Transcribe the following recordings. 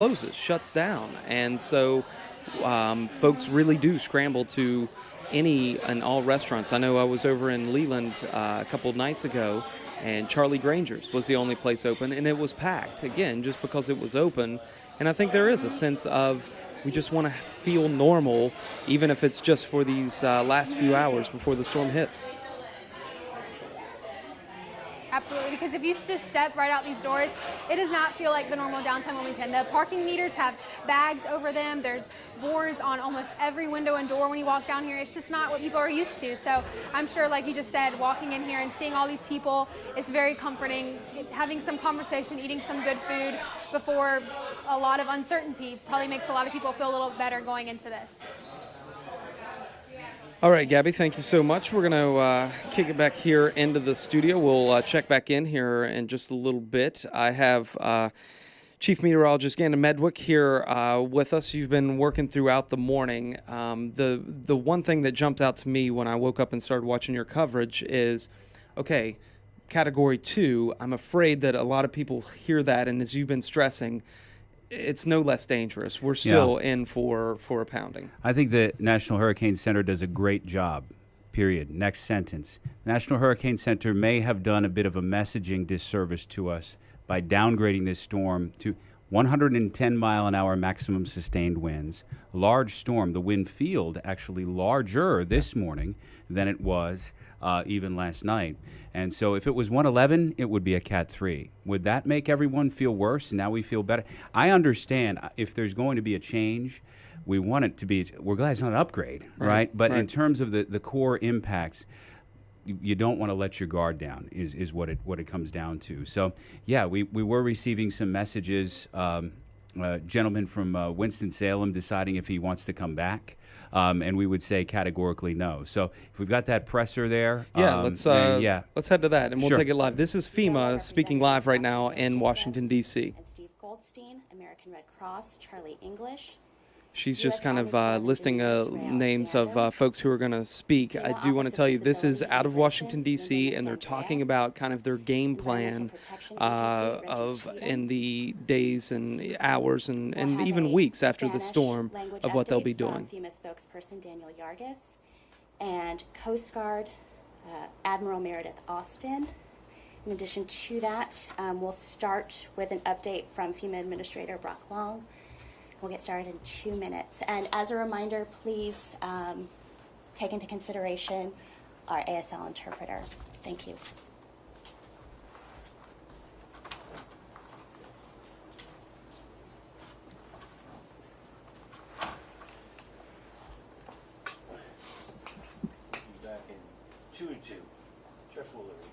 closes, shuts down. And so folks really do scramble to any and all restaurants. I know I was over in Leland a couple nights ago, and Charlie Granger's was the only place open, and it was packed, again, just because it was open. And I think there is a sense of we just want to feel normal, even if it's just for these last few hours before the storm hits. Absolutely, because if you just step right out these doors, it does not feel like the normal downtown Wilmington. The parking meters have bags over them. There's boards on almost every window and door when you walk down here. It's just not what people are used to. So I'm sure, like you just said, walking in here and seeing all these people is very comforting. Having some conversation, eating some good food before a lot of uncertainty probably makes a lot of people feel a little better going into this. All right, Gabby, thank you so much. We're going to kick it back here into the studio. We'll check back in here in just a little bit. I have Chief Meteorologist Gannon Medwick here with us. You've been working throughout the morning. The one thing that jumped out to me when I woke up and started watching your coverage is, okay, Category 2, I'm afraid that a lot of people hear that, and as you've been stressing, it's no less dangerous. We're still in for a pounding. I think the National Hurricane Center does a great job, period. Next sentence. The National Hurricane Center may have done a bit of a messaging disservice to us by downgrading this storm to 110-mile-an-hour maximum sustained winds. Large storm. The wind field actually larger this morning than it was even last night. And so if it was 111, it would be a Cat 3. Would that make everyone feel worse? Now we feel better. I understand if there's going to be a change, we want it to be, we're glad it's not an upgrade, right? But in terms of the core impacts, you don't want to let your guard down is what it comes down to. So, yeah, we were receiving some messages, a gentleman from Winston-Salem deciding if he wants to come back. And we would say categorically no. So if we've got that presser there, let's head to that, and we'll take it live. This is FEMA speaking live right now in Washington, D.C. And Steve Goldstein, American Red Cross, Charlie English. She's just kind of listing names of folks who are going to speak. I do want to tell you this is out of Washington, D.C., and they're talking about kind of their game plan in the days and hours and even weeks after the storm of what they'll be doing. FEMA spokesperson Daniel Yargis and Coast Guard Admiral Meredith Austin. In addition to that, we'll start with an update from FEMA Administrator Brock Long. We'll get started in 2 minutes. And as a reminder, please take into consideration our ASL interpreter. Thank you. Back in 2 and 2. Jeff Woolery.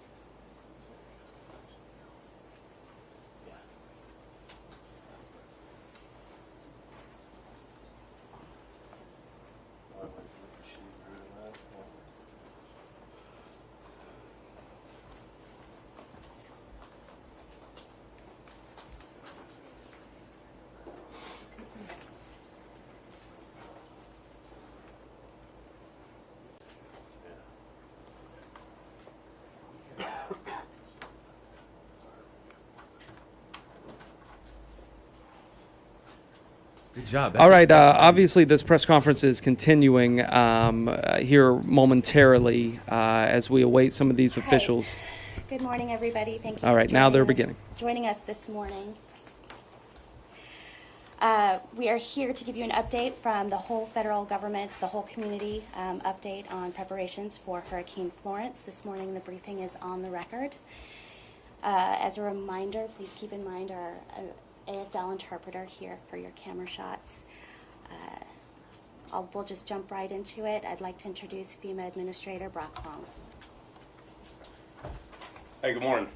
good job. All right. Obviously, this press conference is continuing here momentarily as we await some of these officials. Good morning, everybody. Thank you. All right, now they're beginning. Joining us this morning. We are here to give you an update from the whole federal government, the whole community, update on preparations for Hurricane Florence. This morning, the briefing is on the record. As a reminder, please keep in mind our ASL interpreter here for your camera shots. We'll just jump right into it. I'd like to introduce FEMA Administrator Brock Long. Hey, good morning.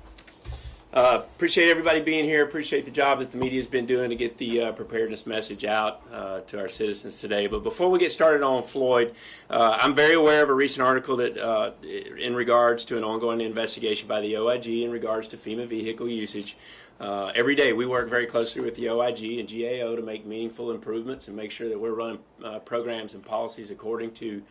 Appreciate everybody being here. Appreciate the job that the media's been doing to get the preparedness message out to our citizens today. But before we get started on Floyd, I'm very aware of a recent article that in regards to an ongoing investigation by the OIG in regards to FEMA vehicle usage. Every day we work very closely with the OIG and GAO to make meaningful improvements and make sure that we're running programs and policies according to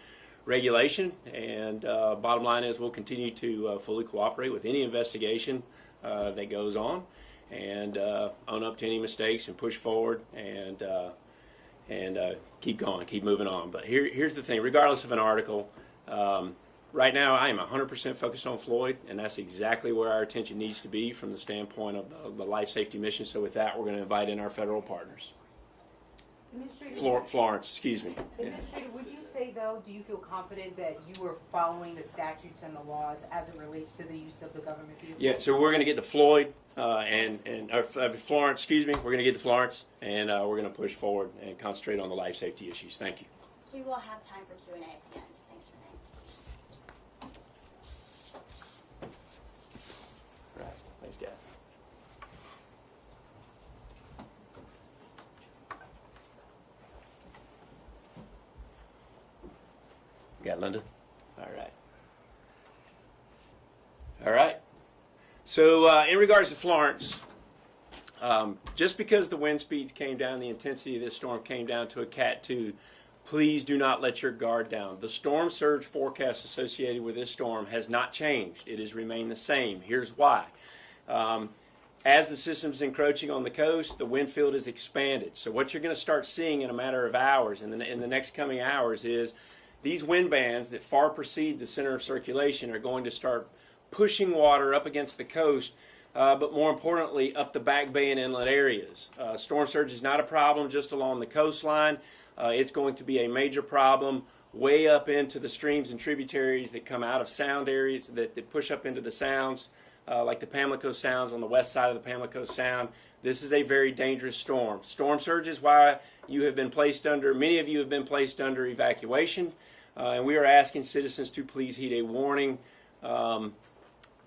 regulation. And bottom line is we'll continue to fully cooperate with any investigation that goes on. and own up to any mistakes and push forward and keep going, keep moving on. But here's the thing: regardless of an article, right now I am 100% focused on Floyd, and that's exactly where our attention needs to be from the standpoint of the life safety mission. So with that, we're going to invite in our federal partners. Florence, excuse me. Administrator, would you say, though, do you feel confident that you are following the statutes and the laws as it relates to the use of the government vehicle? Yeah, so we're going to get to Floyd Florence, excuse me. We're going to get to Florence, and we're going to push forward and concentrate on the life safety issues. Thank you. We will have time for Q&A at the end. Thanks, Renee. Right. Thanks, guys. Got Linda? All right. All right. So in regards to Florence, just because the wind speeds came down, the intensity of this storm came down to a Cat 2, please do not let your guard down. The storm surge forecast associated with this storm has not changed. It has remained the same. Here's why. As the system's encroaching on the coast, the wind field is expanded. So what you're going to start seeing in a matter of hours, in the next coming hours, is these wind bands that far precede the center of circulation are going to start pushing water up against the coast, but more importantly, up the back bay and inlet areas. Storm surge is not a problem just along the coastline. It's going to be a major problem way up into the streams and tributaries that come out of sound areas that push up into the sounds, like the Pamlico Sounds on the west side of the Pamlico Sound. This is a very dangerous storm. Storm surge is why you have been placed under, many of you have been placed under evacuation, and we are asking citizens to please heed a warning.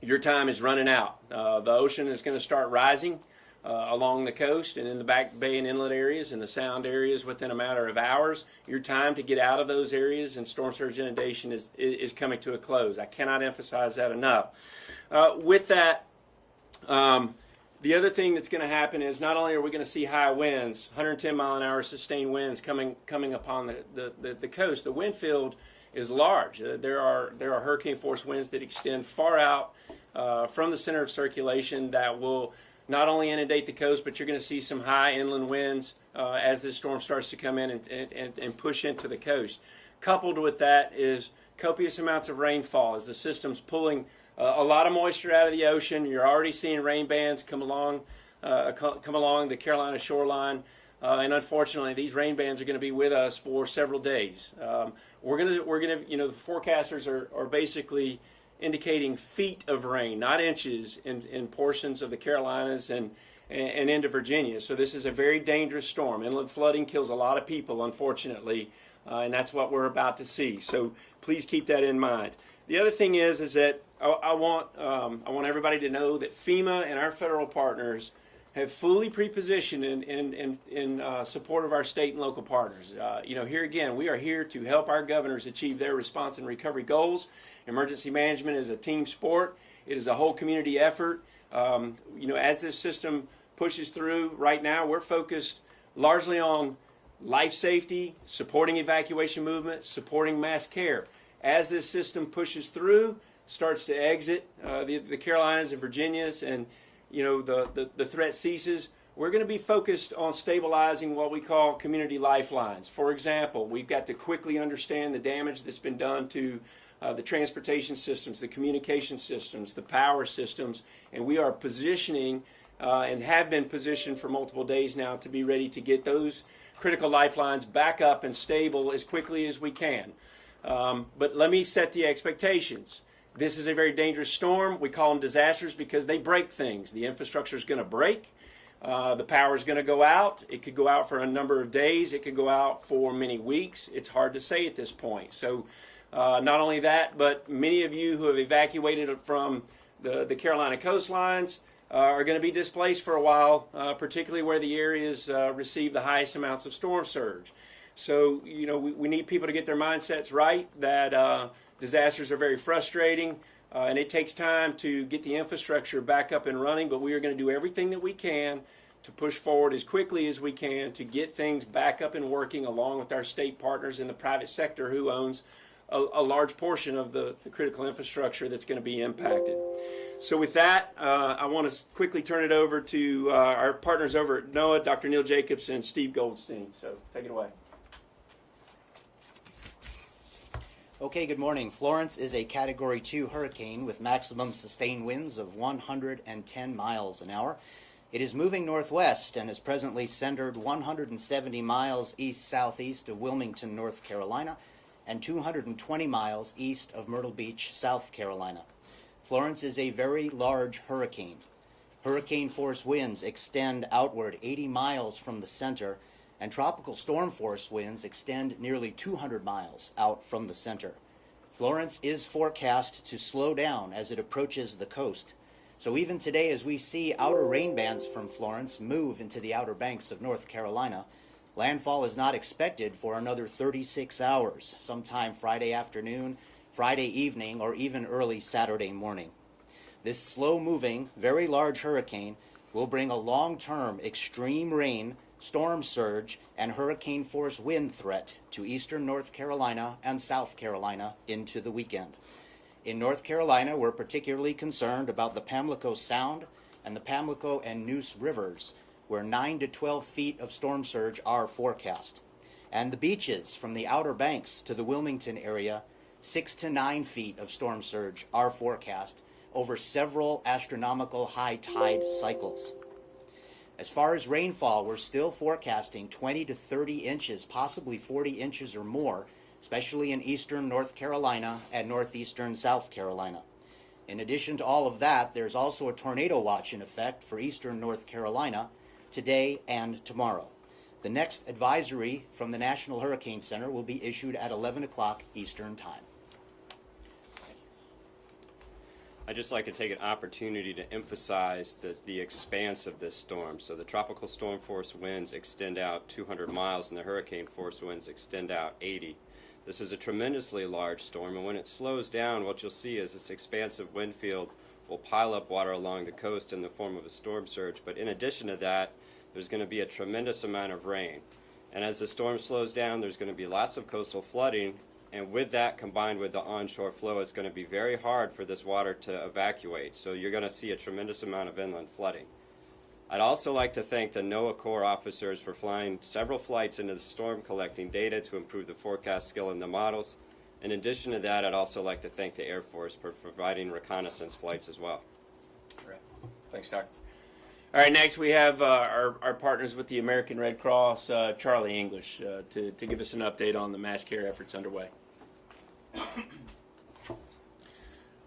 Your time is running out. The ocean is going to start rising along the coast and in the back bay and inlet areas and the sound areas within a matter of hours. Your time to get out of those areas and storm surge inundation is coming to a close. I cannot emphasize that enough. With that, the other thing that's going to happen is not only are we going to see high winds, 110 mile an hour sustained winds coming upon the coast, the wind field is large. There are hurricane force winds that extend far out from the center of circulation that will not only inundate the coast, but you're going to see some high inland winds as this storm starts to come in and push into the coast. Coupled with that is copious amounts of rainfall as the system's pulling a lot of moisture out of the ocean. You're already seeing rain bands come along the Carolina shoreline. And unfortunately, these rain bands are going to be with us for several days. We're gonna, the forecasters are basically indicating feet of rain, not inches, in portions of the Carolinas and into Virginia. So this is a very dangerous storm. Inland flooding kills a lot of people, unfortunately, and that's what we're about to see. So please keep that in mind. The other thing is that I want everybody to know that FEMA and our federal partners have fully pre-positioned in support of our state and local partners. Here again, we are here to help our governors achieve their response and recovery goals. Emergency management is a team sport. It is a whole community effort. As this system pushes through, right now we're focused largely on life safety, supporting evacuation movement, supporting mass care. As this system pushes through, starts to exit the Carolinas and Virginias, and the threat ceases, we're going to be focused on stabilizing what we call community lifelines. For example, we've got to quickly understand the damage that's been done to the transportation systems, the communication systems, the power systems, and we are positioning and have been positioned for multiple days now to be ready to get those critical lifelines back up and stable as quickly as we can. But let me set the expectations. This is a very dangerous storm. We call them disasters because they break things. The infrastructure is going to break. The power is going to go out. It could go out for a number of days. It could go out for many weeks. It's hard to say at this point. So not only that, but many of you who have evacuated from the Carolina coastlines are going to be displaced for a while, particularly where the areas receive the highest amounts of storm surge. So, we need people to get their mindsets right that disasters are very frustrating, and it takes time to get the infrastructure back up and running, but we are going to do everything that we can to push forward as quickly as we can to get things back up and working along with our state partners in the private sector who owns a large portion of the critical infrastructure that's going to be impacted. So with that, I want to quickly turn it over to our partners over at NOAA, Dr. Neil Jacobs and Steve Goldstein. So take it away. Okay, good morning. Florence is a Category 2 hurricane with maximum sustained winds of 110 miles an hour. It is moving northwest and is presently centered 170 miles east-southeast of Wilmington, North Carolina, and 220 miles east of Myrtle Beach, South Carolina. Florence is a very large hurricane. Hurricane force winds extend outward 80 miles from the center, and tropical storm force winds extend nearly 200 miles out from the center. Florence is forecast to slow down as it approaches the coast. So even today, as we see outer rain bands from Florence move into the outer banks of North Carolina, landfall is not expected for another 36 hours, sometime Friday afternoon, Friday evening, or even early Saturday morning. This slow-moving, very large hurricane will bring a long-term extreme rain, storm surge, and hurricane force wind threat to eastern North Carolina and South Carolina into the weekend. In North Carolina, we're particularly concerned about the Pamlico Sound and the Pamlico and Neuse rivers, where 9 to 12 feet of storm surge are forecast. And the beaches from the Outer Banks to the Wilmington area, 6 to 9 feet of storm surge are forecast over several astronomical high tide cycles. As far as rainfall, we're still forecasting 20 to 30 inches, possibly 40 inches or more, especially in eastern North Carolina and northeastern South Carolina. In addition to all of that, there's also a tornado watch in effect for eastern North Carolina today and tomorrow. The next advisory from the National Hurricane Center will be issued at 11 o'clock Eastern Time. I'd just like to take an opportunity to emphasize the expanse of this storm. So the tropical storm force winds extend out 200 miles and the hurricane force winds extend out 80. This is a tremendously large storm, and when it slows down, what you'll see is this expansive wind field will pile up water along the coast in the form of a storm surge. But in addition to that, there's going to be a tremendous amount of rain. And as the storm slows down, there's going to be lots of coastal flooding. And with that, combined with the onshore flow, it's going to be very hard for this water to evacuate. So you're going to see a tremendous amount of inland flooding. I'd also like to thank the NOAA Corps officers for flying several flights into the storm, collecting data to improve the forecast skill in the models. In addition to that, I'd also like to thank the Air Force for providing reconnaissance flights as well. All right. Thanks, Doc. All right, next we have our partners with the American Red Cross, Charlie English, to give us an update on the mass care efforts underway.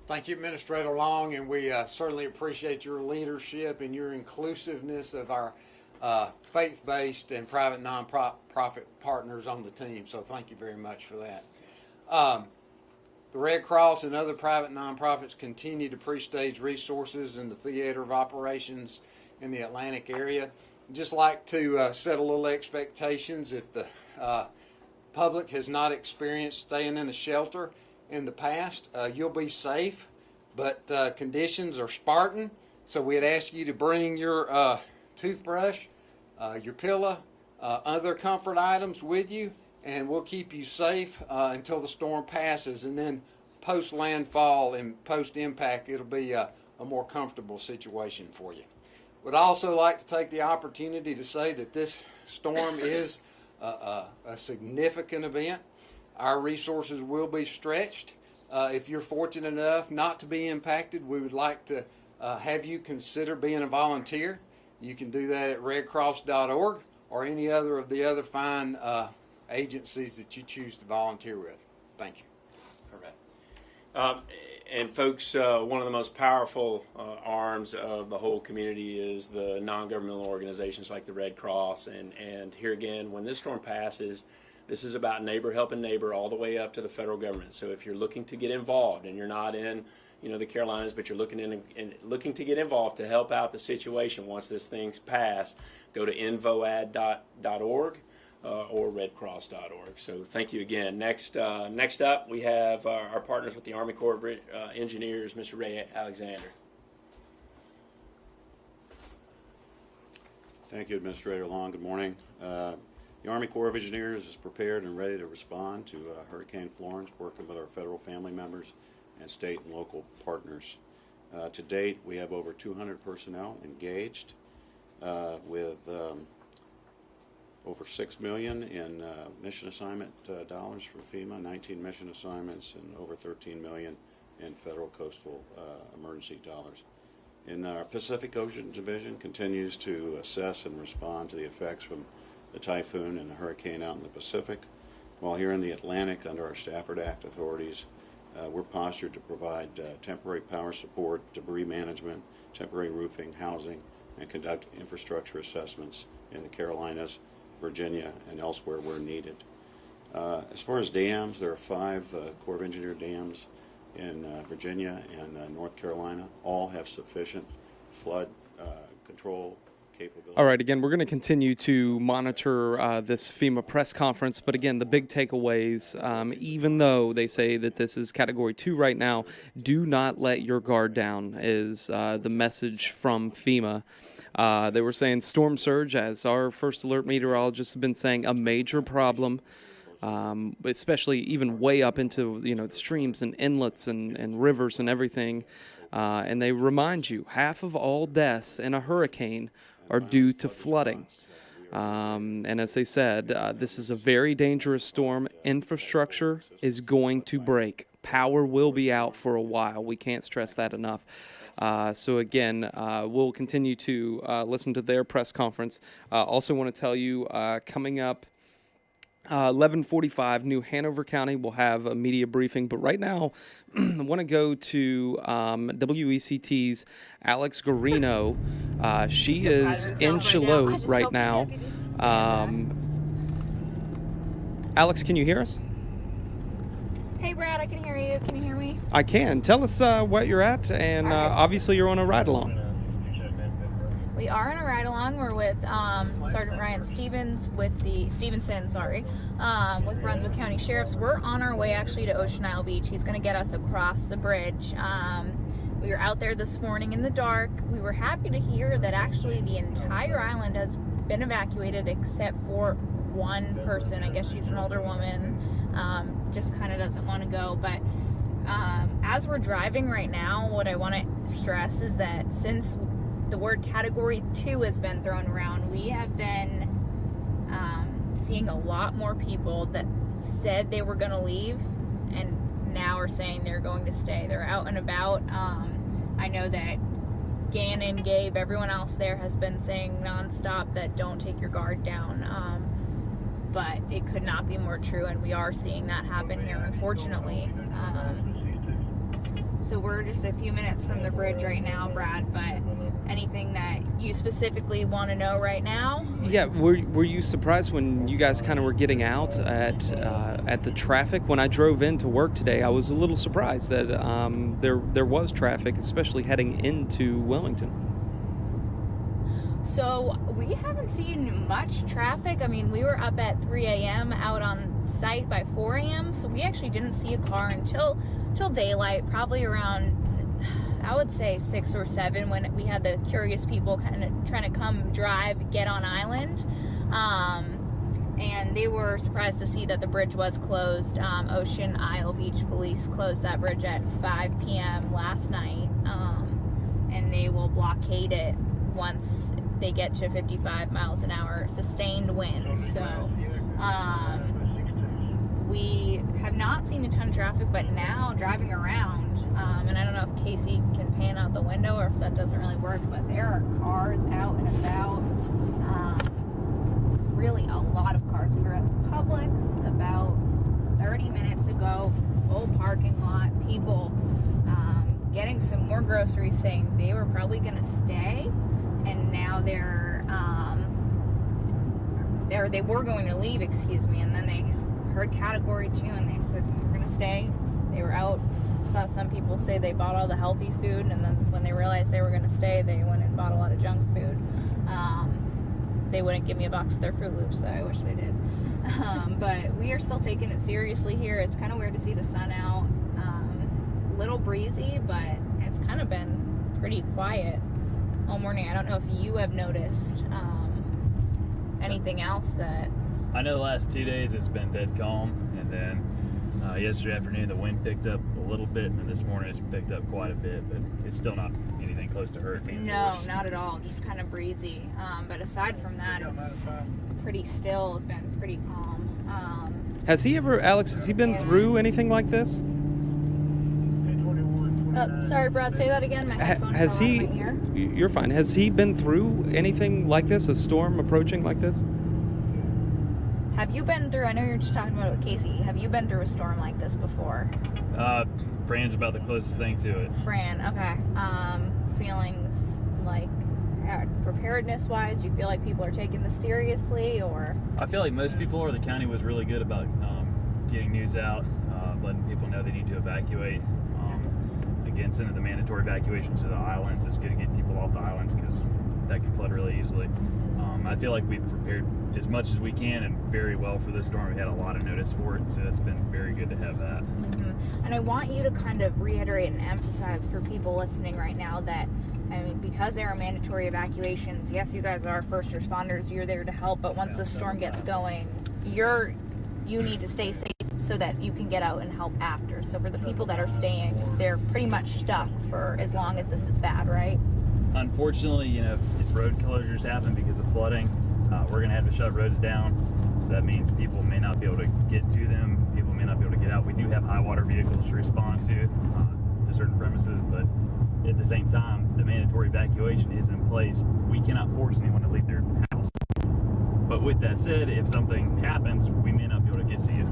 Thank you, Administrator Long, and we certainly appreciate your leadership and your inclusiveness of our faith-based and private nonprofit partners on the team. So thank you very much for that. The Red Cross and other private nonprofits continue to pre-stage resources in the theater of operations in the Atlantic area. I'd just like to set a little expectations. If the public has not experienced staying in a shelter in the past, you'll be safe, but conditions are Spartan, so we'd ask you to bring your toothbrush, your pillow, other comfort items with you, and we'll keep you safe until the storm passes, and then post-landfall and post-impact, it'll be a more comfortable situation for you. Would also like to take the opportunity to say that this storm is a significant event. Our resources will be stretched. If you're fortunate enough not to be impacted, we would like to have you consider being a volunteer. You can do that at redcross.org or any other of the other fine agencies that you choose to volunteer with. Thank you. All right. And folks, one of the most powerful arms of the whole community is the non-governmental organizations like the Red Cross. And here again, when this storm passes, this is about neighbor helping neighbor all the way up to the federal government. So if you're looking to get involved and you're not in, the Carolinas, but you're looking to get involved to help out the situation once this thing's passed, go to infoad.org or redcross.org. So thank you again. Next up, we have our partners with the Army Corps of Engineers, Mr. Ray Alexander. Thank you, Administrator Long. Good morning. The Army Corps of Engineers is prepared and ready to respond to Hurricane Florence, working with our federal family members and state and local partners. To date, we have over 200 personnel engaged with over $6 million in mission assignment dollars for FEMA, 19 mission assignments, and over $13 million in federal coastal emergency dollars. In our Pacific Ocean Division continues to assess and respond to the effects from the typhoon and the hurricane out in the Pacific, while here in the Atlantic, under our Stafford Act authorities, we're postured to provide temporary power support, debris management, temporary roofing, housing, and conduct infrastructure assessments in the Carolinas, Virginia, and elsewhere where needed. As far as dams, there are 5 Corps of Engineer dams in Virginia and North Carolina. All have sufficient flood control capability. All right, again, we're going to continue to monitor this FEMA press conference, but again, the big takeaways, even though they say that this is Category 2 right now, do not let your guard down is the message from FEMA. They were saying storm surge, as our first alert meteorologists have been saying, a major problem, especially even way up into the streams and inlets and rivers and everything. And they remind you, half of all deaths in a hurricane are due to flooding. And as they said, this is a very dangerous storm. Infrastructure is going to break. Power will be out for a while. We can't stress that enough. So again, we'll continue to listen to their press conference. Also want to tell you, coming up 11:45, New Hanover County will have a media briefing. But right now, I want to go to WECT's Alex Garino. She is in Charlotte right now. Alex, can you hear us? Hey Brad, I can hear you. Can you hear me? I can. Tell us what you're at, and obviously you're on a ride-along. We are on a ride-along. We're with Sergeant Ryan Stevenson with Brunswick County Sheriffs. We're on our way actually to Ocean Isle Beach. He's going to get us across the bridge. We were out there this morning in the dark. We were happy to hear that actually the entire island has been evacuated except for one person. I guess she's an older woman. Just kind of doesn't want to go. But as we're driving right now, what I want to stress is that since the word Category 2 has been thrown around, we have been seeing a lot more people that said they were going to leave and now are saying they're going to stay. They're out and about. I know that Gannon, Gabe, everyone else there has been saying nonstop that don't take your guard down. But it could not be more true, and we are seeing that happen here, unfortunately. So we're just a few minutes from the bridge right now, Brad, but anything that you specifically want to know right now? Yeah, were you surprised when you guys kind of were getting out at the traffic? When I drove into work today, I was a little surprised that there was traffic, especially heading into Wilmington. So we haven't seen much traffic. I mean, we were up at 3 a.m. out on site by 4 a.m. So we actually didn't see a car until daylight, probably around, I would say 6 or 7, when we had the curious people kind of trying to come drive, get on island. And they were surprised to see that the bridge was closed. Ocean Isle Beach Police closed that bridge at 5 p.m. last night. And they will blockade it once they get to 55 miles an hour sustained winds. So we have not seen a ton of traffic, but now driving around, and I don't know if Casey can pan out the window or if that doesn't really work, but there are cars out and about. Really a lot of cars. We were at Publix about 30 minutes ago, full parking lot, people getting some more groceries, saying they were probably going to stay, and now they were going to leave, and then they heard Category 2 and they said we're going to stay. They were out. Saw some people say they bought all the healthy food, and then when they realized they were going to stay, they went and bought a lot of junk food. They wouldn't give me a box of their Fruit Loops, so I wish they did. But we are still taking it seriously here. It's kind of weird to see the sun out. Little breezy, but it's kind of been pretty quiet all morning. I don't know if you have noticed anything else that I know the last 2 days it's been dead calm, and then yesterday afternoon the wind picked up a little bit, and this morning it's picked up quite a bit, but it's still not anything close to hurricane No, force. not at all. Just kind of breezy. But aside from that, it's pretty still. It's been pretty calm. Has he ever, Alex, has he been through anything like this? Sorry, Brad, say that again. My headphone Has fell out he, of my ear. you're fine, has he been through anything like this, a storm approaching like this? Have you been through, I know you're just talking about it with Casey, have you been through a storm like this before? Fran's about the closest thing to it. Fran, okay. Feelings like preparedness-wise, do you feel like people are taking this seriously, or? I feel like most people, or the county was really good about getting news out, letting people know they need to evacuate. Again, sending the mandatory evacuations to the islands is good to get people off the islands because that can flood really easily. I feel like we've prepared as much as we can and very well for this storm. We had a lot of notice for it, so it's been very good to have that. Mm-hmm. And I want you to kind of reiterate and emphasize for people listening right now that, I mean, because there are mandatory evacuations, yes, you guys are first responders, you're there to help, but once the storm gets going, you need to stay safe so that you can get out and help after. So for the people that are staying, they're pretty much stuck for as long as this is bad, right? Unfortunately, you know, if road closures happen because of flooding, we're going to have to shut roads down. So that means people may not be able to get to them. People may not be able to get out. We do have high water vehicles to respond to certain premises, but at the same time, the mandatory evacuation is in place. We cannot force anyone to leave their house. But with that said, if something happens, we may not be able to get to you.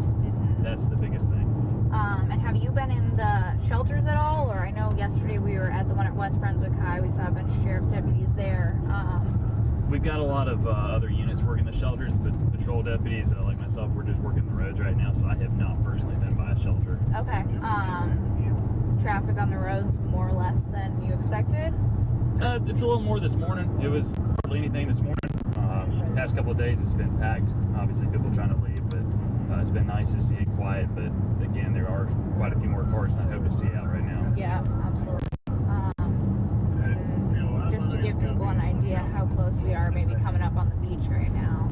That's the biggest thing. And have you been in the shelters at all? Or I know yesterday we were at the one at West Brunswick High. We saw a bunch of sheriff's deputies there. We've got a lot of other units working the shelters, but patrol deputies like myself, we're just working the roads right now, so I have not personally been by a shelter. Okay. Traffic on the roads more or less than you expected? It's a little more this morning. It was hardly anything this morning. Past couple of days it's been packed. Obviously people trying to leave, but it's been nice to see it quiet. But again, there are quite a few more cars than I hope to see out right now. Yeah, absolutely. Just to give people an idea how close we are, maybe coming up on the beach right now.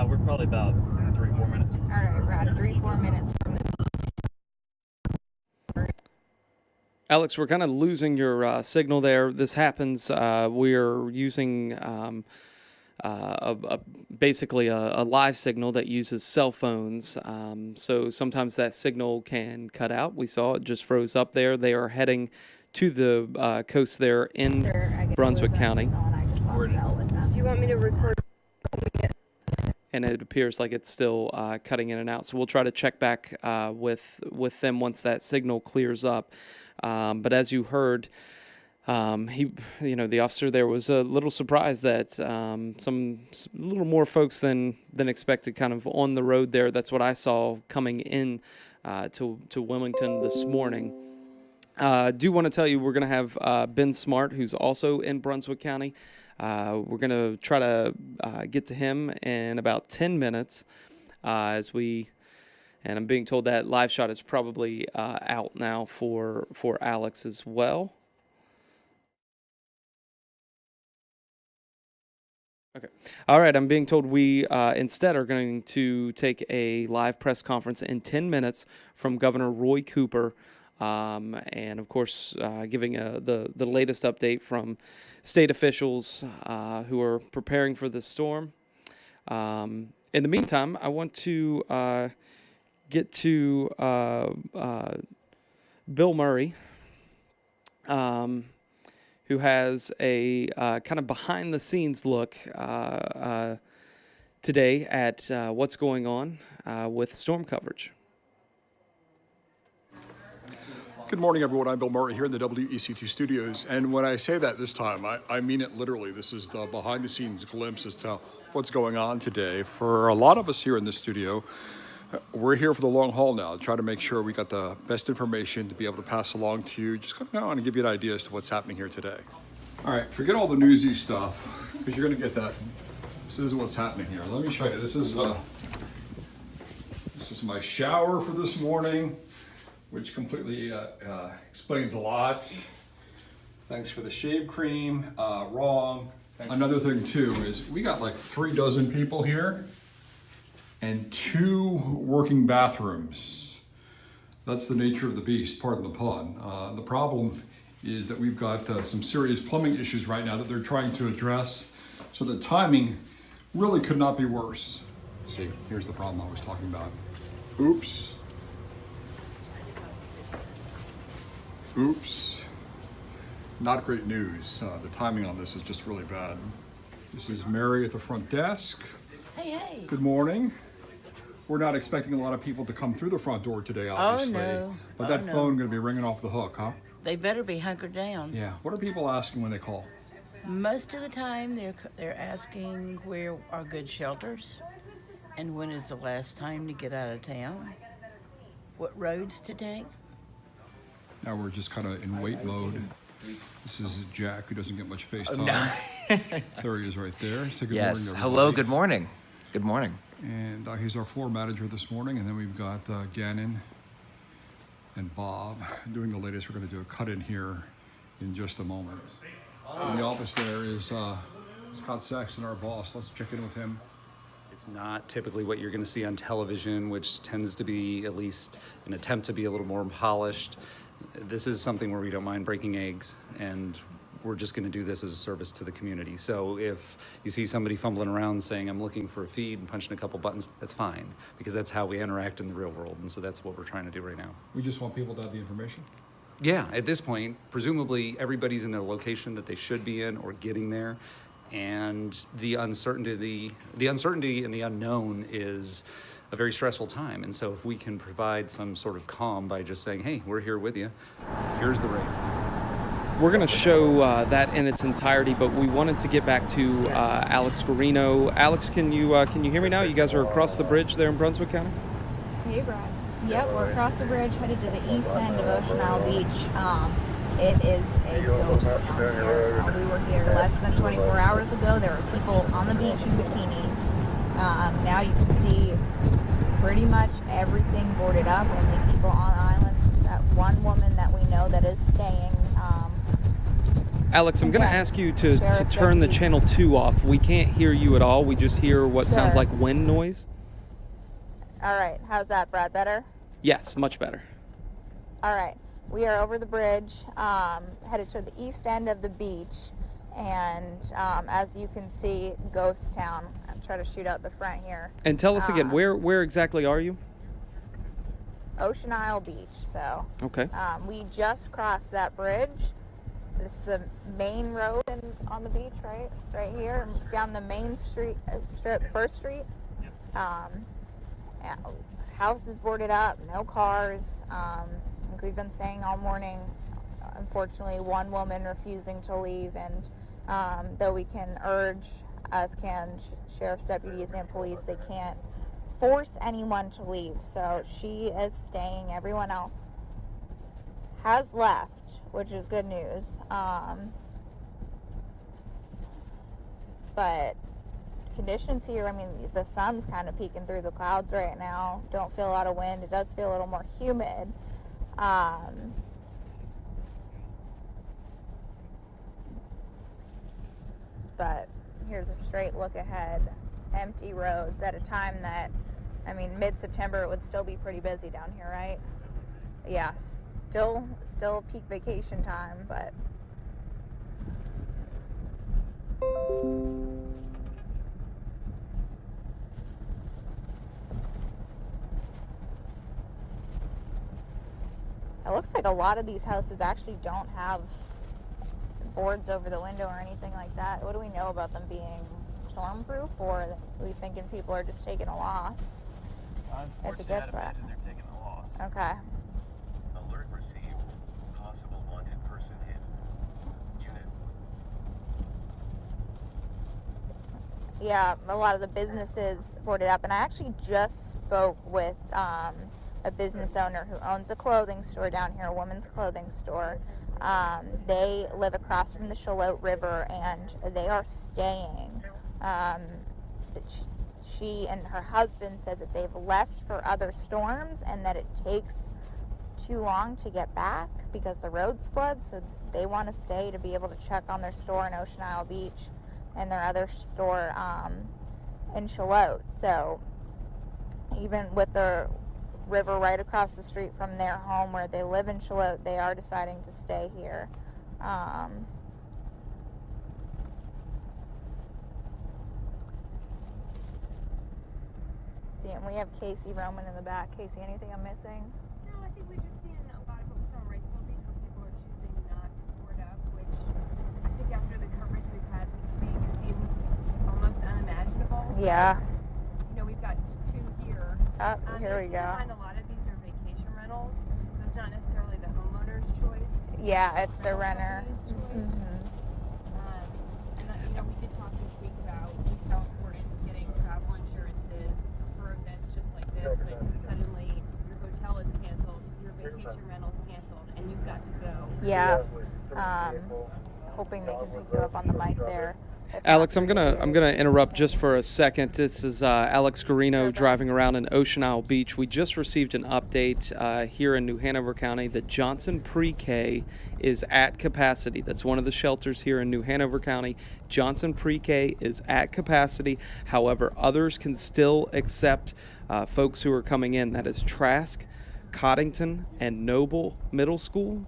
We're probably about 3-4 minutes. All right, Brad, 3-4 minutes from the beach. Alex, we're kind of losing your signal there. This happens. We're using basically a live signal that uses cell phones. So sometimes that signal can cut out. We saw it just froze up there. They are heading to the coast there in Brunswick County. Do you want me to record? And it appears like it's still cutting in and out. So we'll try to check back with them once that signal clears up. But as you heard, the officer there was a little surprised that a little more folks than expected kind of on the road there. That's what I saw coming in to Wilmington this morning. Do want to tell you we're going to have Ben Smart, who's also in Brunswick County. We're going to try to get to him in about 10 minutes and I'm being told that live shot is probably out now for Alex as well. Okay. All right. I'm being told we instead are going to take a live press conference in 10 minutes from Governor Roy Cooper. And of course, giving the latest update from state officials who are preparing for this storm. In the meantime, I want to get to Bill Murray, who has a kind of behind-the-scenes look today at what's going on with storm coverage. Good morning, everyone. I'm Bill Murray here in the WECT studios. And when I say that this time, I mean it literally. This is the behind-the-scenes glimpse as to what's going on today. For a lot of us here in the studio, we're here for the long haul now, try to make sure we got the best information to be able to pass along to you. Just kind of want to give you an idea as to what's happening here today. All right, forget all the newsy stuff, because you're going to get that. This is what's happening here. Let me show you. This is my shower for this morning, which completely explains a lot. Thanks for the shave cream. Wrong. Another thing too is we got like 3 dozen people here, and 2 working bathrooms. That's the nature of the beast, pardon the pun. The problem is that we've got some serious plumbing issues right now that they're trying to address. So the timing really could not be worse. See, here's the problem I was talking about. Oops. Oops. Not great news. The timing on this is just really bad. This is Mary at the front desk. Hey. Good morning. We're not expecting a lot of people to come through the front door today, obviously. Oh, no. But that phone going to be ringing off the hook, huh? They better be hunkered down. Yeah. What are people asking when they call? Most of the time, they're asking where are good shelters, and when is the last time to get out of town, what roads to take. Now we're just kind of in wait mode. This is Jack, who doesn't get much face time. There he is right there. Say good Yes. morning, Hello. everybody. Good morning. Good morning. And he's our floor manager this morning. And then we've got Gannon and Bob doing the latest. We're going to do a cut in here in just a moment. In the office there is Scott Saxon, our boss. Let's check in with him. It's not typically what you're going to see on television, which tends to be at least an attempt to be a little more polished. This is something where we don't mind breaking eggs, and we're just going to do this as a service to the community. So if you see somebody fumbling around saying, I'm looking for a feed and punching a couple buttons, that's fine, because that's how we interact in the real world, and so that's what we're trying to do right now. We just want people to have the information. Yeah, at this point, presumably everybody's in their location that they should be in or getting there, and the uncertainty and the unknown is a very stressful time. And so if we can provide some sort of calm by just saying, hey, we're here with you, here's the rate. We're going to show that in its entirety, but we wanted to get back to Alex Guarino. Alex, can you hear me now? You guys are across the bridge there in Brunswick County? Hey, Brad. Yep, we're across the bridge, headed to the east end of Ocean Isle Beach. It is a ghost town here. We were here less than 24 hours ago. There were people on the beach in bikinis. Now you can see pretty much everything boarded up. Only people on islands. That one woman that we know that is staying. Alex, I'm going to ask you to turn the channel 2 off. We can't hear you at all. We just hear what sounds like wind noise. All right, how's that, Brad? Better? Yes, much better. All right, we are over the bridge, headed to the east end of the beach, and as you can see, ghost town. I'll try to shoot out the front here. And tell us again, where exactly are you? Ocean Isle Beach. So. Okay. We just crossed that bridge. This is the main road on the beach, right? Right here, down the main street, strip, First Street. House is boarded up, no cars. Like we've been saying all morning, unfortunately, one woman refusing to leave, and though we can urge, as can sheriff's deputies and police, they can't force anyone to leave. So she is staying. Everyone else has left, which is good news. But conditions here, I mean, the sun's kind of peeking through the clouds right now. Don't feel a lot of wind. It does feel a little more humid. But here's a straight look ahead. Empty roads at a time that, I mean, mid-September it would still be pretty busy down here, right? Yes. Still peak vacation time, but it looks like a lot of these houses actually don't have boards over the window or anything like that. What do we know about them being storm-proof, or are we thinking people are just taking a loss if it gets wet? They're taking a loss. Okay. Alert received. Possible wanted person hit. Unit. Yeah, a lot of the businesses boarded up, and I actually just spoke with a business owner who owns a clothing store down here, a women's clothing store. They live across from the Shallotte River, and they are staying. She and her husband said that they've left for other storms and that it takes too long to get back because the roads flood, so they want to stay to be able to check on their store in Ocean Isle Beach and their other store in Shallotte. So even with the river right across the street from their home where they live in Charlotte, they are deciding to stay here. See, and we have Casey Roman in the back. Casey, anything I'm missing? No, I think we're just seeing a lot of focus on rights moving where people are choosing not to board up, which I think after the coverage we've had this week seems almost unimaginable. Yeah. You know, we've got two here. Here we go. Keep in mind a lot of these are vacation rentals, so it's not necessarily the homeowner's choice. Yeah, it's the renter. And you know, we did talk this week about just how important getting travel insurances for events just like this, but suddenly your hotel is canceled, your vacation rental's canceled, and you've got to go. Yeah. Hoping they can pick you up on the mic there. Alex, I'm gonna interrupt just for a second. This is Alex Garino driving around in Ocean Isle Beach. We just received an update here in New Hanover County that Johnson Pre-K is at capacity. That's one of the shelters here in New Hanover County. Johnson Pre-K is at capacity. However, others can still accept folks who are coming in. That is Trask, Coddington, and Noble Middle School.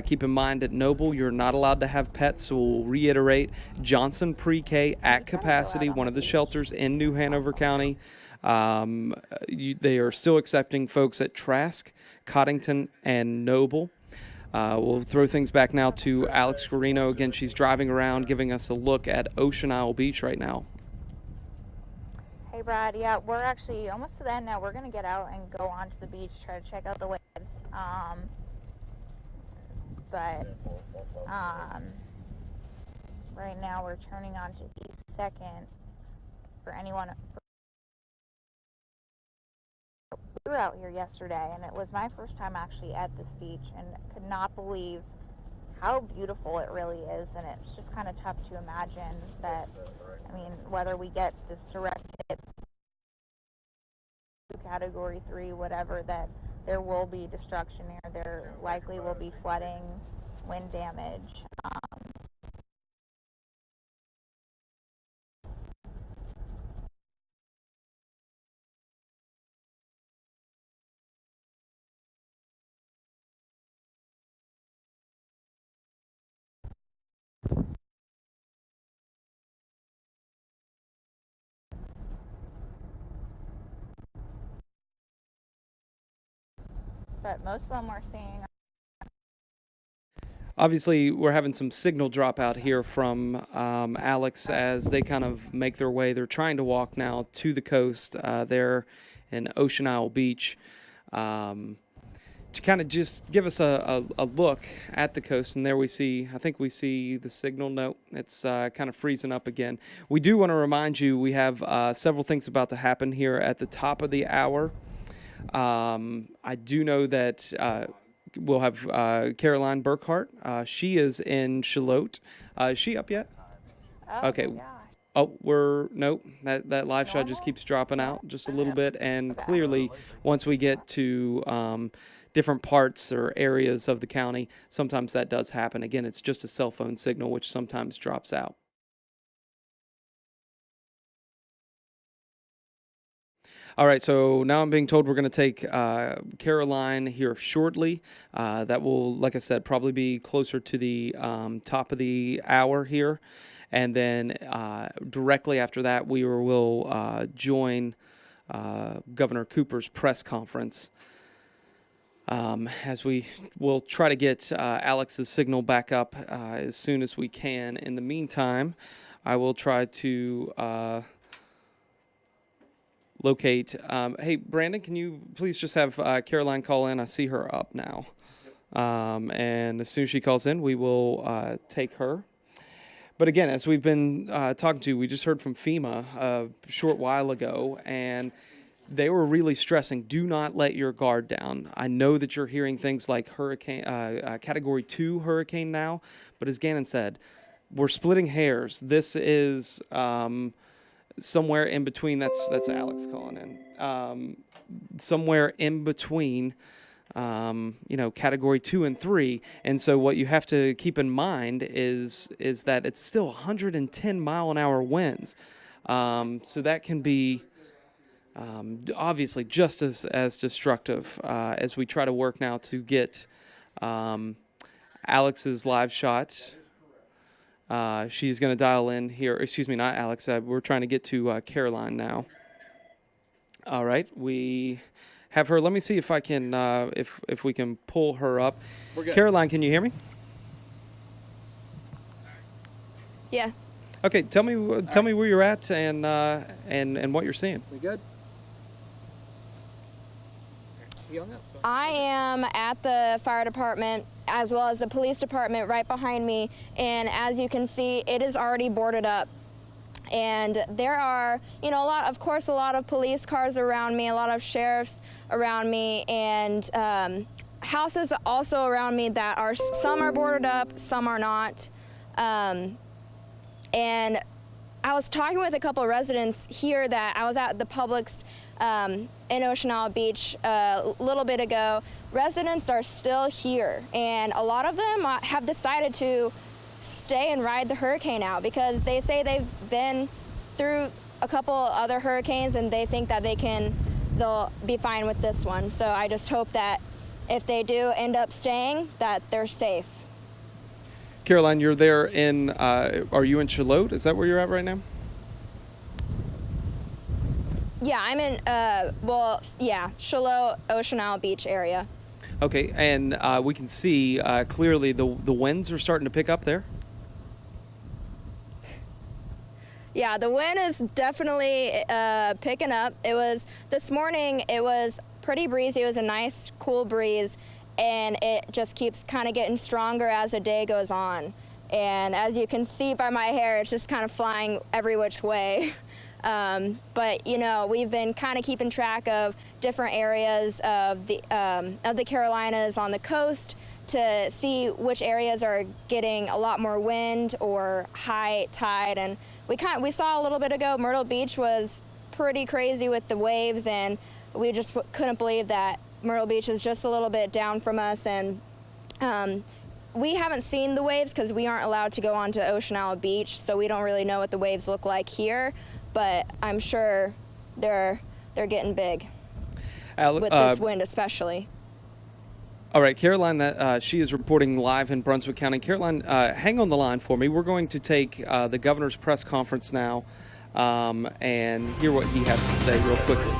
Keep in mind at Noble you're not allowed to have pets, so we'll reiterate Johnson Pre-K at capacity, one of the shelters in New Hanover County. They are still accepting folks at Trask, Coddington, and Noble. We'll throw things back now to Alex Guarino. Again, she's driving around giving us a look at Ocean Isle Beach right now. Hey Brad, yeah, we're actually almost to the end now. We're gonna get out and go onto the beach, try to check out the waves. Right now we're turning on to East 2nd for anyone. We were out here yesterday, and it was my first time actually at this beach, and could not believe how beautiful it really is. And it's just kind of tough to imagine that, I mean, whether we get this direct hit, category 3, whatever, that there will be destruction here. There likely will be flooding, wind damage. But most of them we're seeing. Obviously, we're having some signal drop out here from Alex as they kind of make their way. They're trying to walk now to the coast there in Ocean Isle Beach to kind of just give us a look at the coast. And there we see, I think we see the signal. No, it's kind of freezing up again. We do want to remind you we have several things about to happen here at the top of the hour. I do know that we'll have Caroline Burkhart. She is in Charlotte. Is she up yet? Okay. Oh, nope. That live shot just keeps dropping out just a little bit. And clearly, once we get to different parts or areas of the county, sometimes that does happen. Again, it's just a cell phone signal, which sometimes drops out. All right, so now I'm being told we're going to take Caroline here shortly. That will, like I said, probably be closer to the top of the hour here. And then directly after that, we will join Governor Cooper's press conference as we will try to get Alex's signal back up as soon as we can. In the meantime, I will try to locate. Hey, Brandon, can you please just have Caroline call in? I see her up now. And as soon as she calls in, we will take her. But again, as we've been talking to, we just heard from FEMA a short while ago, and they were really stressing, do not let your guard down. I know that you're hearing things like hurricane, Category 2 hurricane now, but as Gannon said, we're splitting hairs. This is somewhere in between. That's Alex calling in. Somewhere in between, Category 2 and 3. And so what you have to keep in mind is that it's still 110 mile an hour winds. So that can be obviously just as destructive as we try to work now to get Alex's live shot. She's going to dial in here. Excuse me, not Alex. We're trying to get to Caroline now. All right, we have her. Let me see if I can, if we can pull her up. We're good. Caroline, can you hear me? Yeah. Okay, tell me where you're at and what you're seeing. We good? I am at the fire department as well as the police department right behind me, and as you can see, it is already boarded up. And there are, a lot of police cars around me, a lot of sheriffs around me, and houses also around me that are, some are boarded up, some are not. And I was talking with a couple of residents here that I was at the Publix in Ocean Isle Beach a little bit ago. Residents are still here, and a lot of them have decided to stay and ride the hurricane out because they say they've been through a couple other hurricanes and they think that they'll be fine with this one. So I just hope that if they do end up staying, that they're safe. Caroline, you're there in, are you in Charlotte? Is that where you're at right now? Yeah, I'm in, Charlotte, Ocean Isle Beach area. Okay, and we can see clearly the winds are starting to pick up there. Yeah, the wind is definitely picking up. This morning, it was pretty breezy. It was a nice, cool breeze, and it just keeps kind of getting stronger as the day goes on. And as you can see by my hair, it's just kind of flying every which way. But we've been kind of keeping track of different areas of the Carolinas on the coast to see which areas are getting a lot more wind or high tide. And we saw a little bit ago, Myrtle Beach was pretty crazy with the waves, and we just couldn't believe that Myrtle Beach is just a little bit down from us. And we haven't seen the waves because we aren't allowed to go onto Ocean Isle Beach, so we don't really know what the waves look like here. But I'm sure they're getting big with this wind especially. All right, Caroline, she is reporting live in Brunswick County. Caroline, hang on the line for me. We're going to take the governor's press conference now and hear what he has to say real quickly.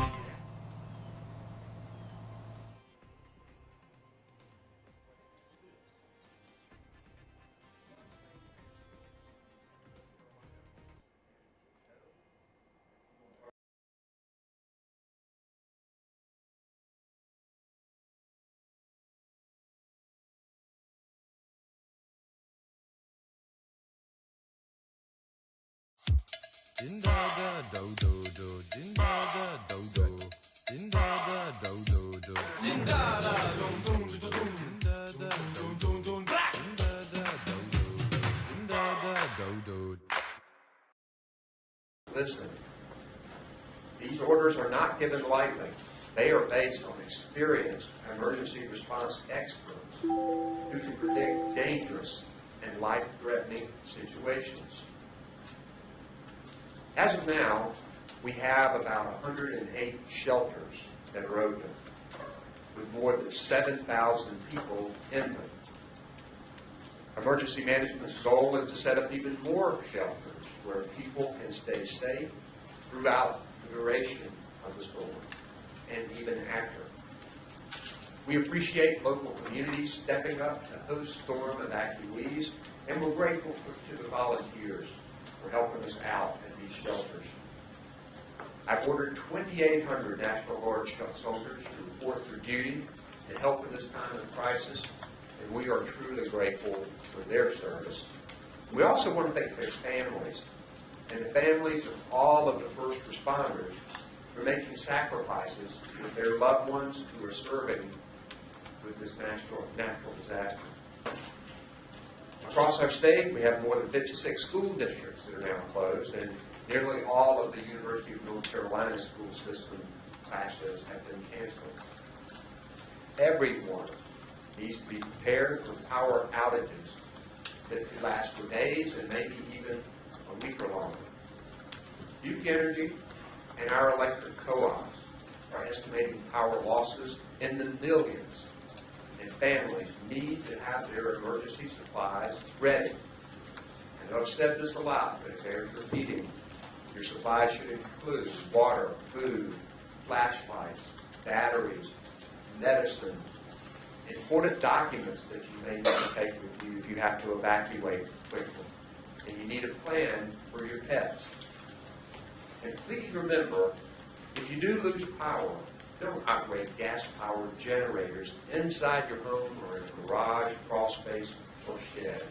Listen, these orders are not given lightly. They are based on experienced emergency response experts who can predict dangerous and life-threatening situations. As of now, we have about 108 shelters that are open, with more than 7,000 people in them. Emergency management's goal is to set up even more shelters where people can stay safe throughout the duration of the storm and even after. We appreciate local communities stepping up to host storm evacuees, and we're grateful to the volunteers for helping us out at these shelters. I've ordered 2,800 National Guard soldiers to report for duty to help in this time of crisis, and we are truly grateful for their service. We also want to thank their families and the families of all of the first responders for making sacrifices with their loved ones who are serving with this natural disaster. Across our state, we have more than 56 school districts that are now closed, and nearly all of the University of North Carolina school system classes have been canceled. Everyone needs to be prepared for power outages that could last for days and maybe even a week or longer. Duke Energy and our electric co-ops are estimating power losses in the millions, and families need to have their emergency supplies ready. I know I've said this a lot, but it bears repeating. Your supplies should include water, food, flashlights, batteries, medicine, important documents that you may need to take with you if you have to evacuate quickly. And you need a plan for your pets. And please remember, if you do lose power, don't operate gas-powered generators inside your home or in a garage, crawl space, or shed.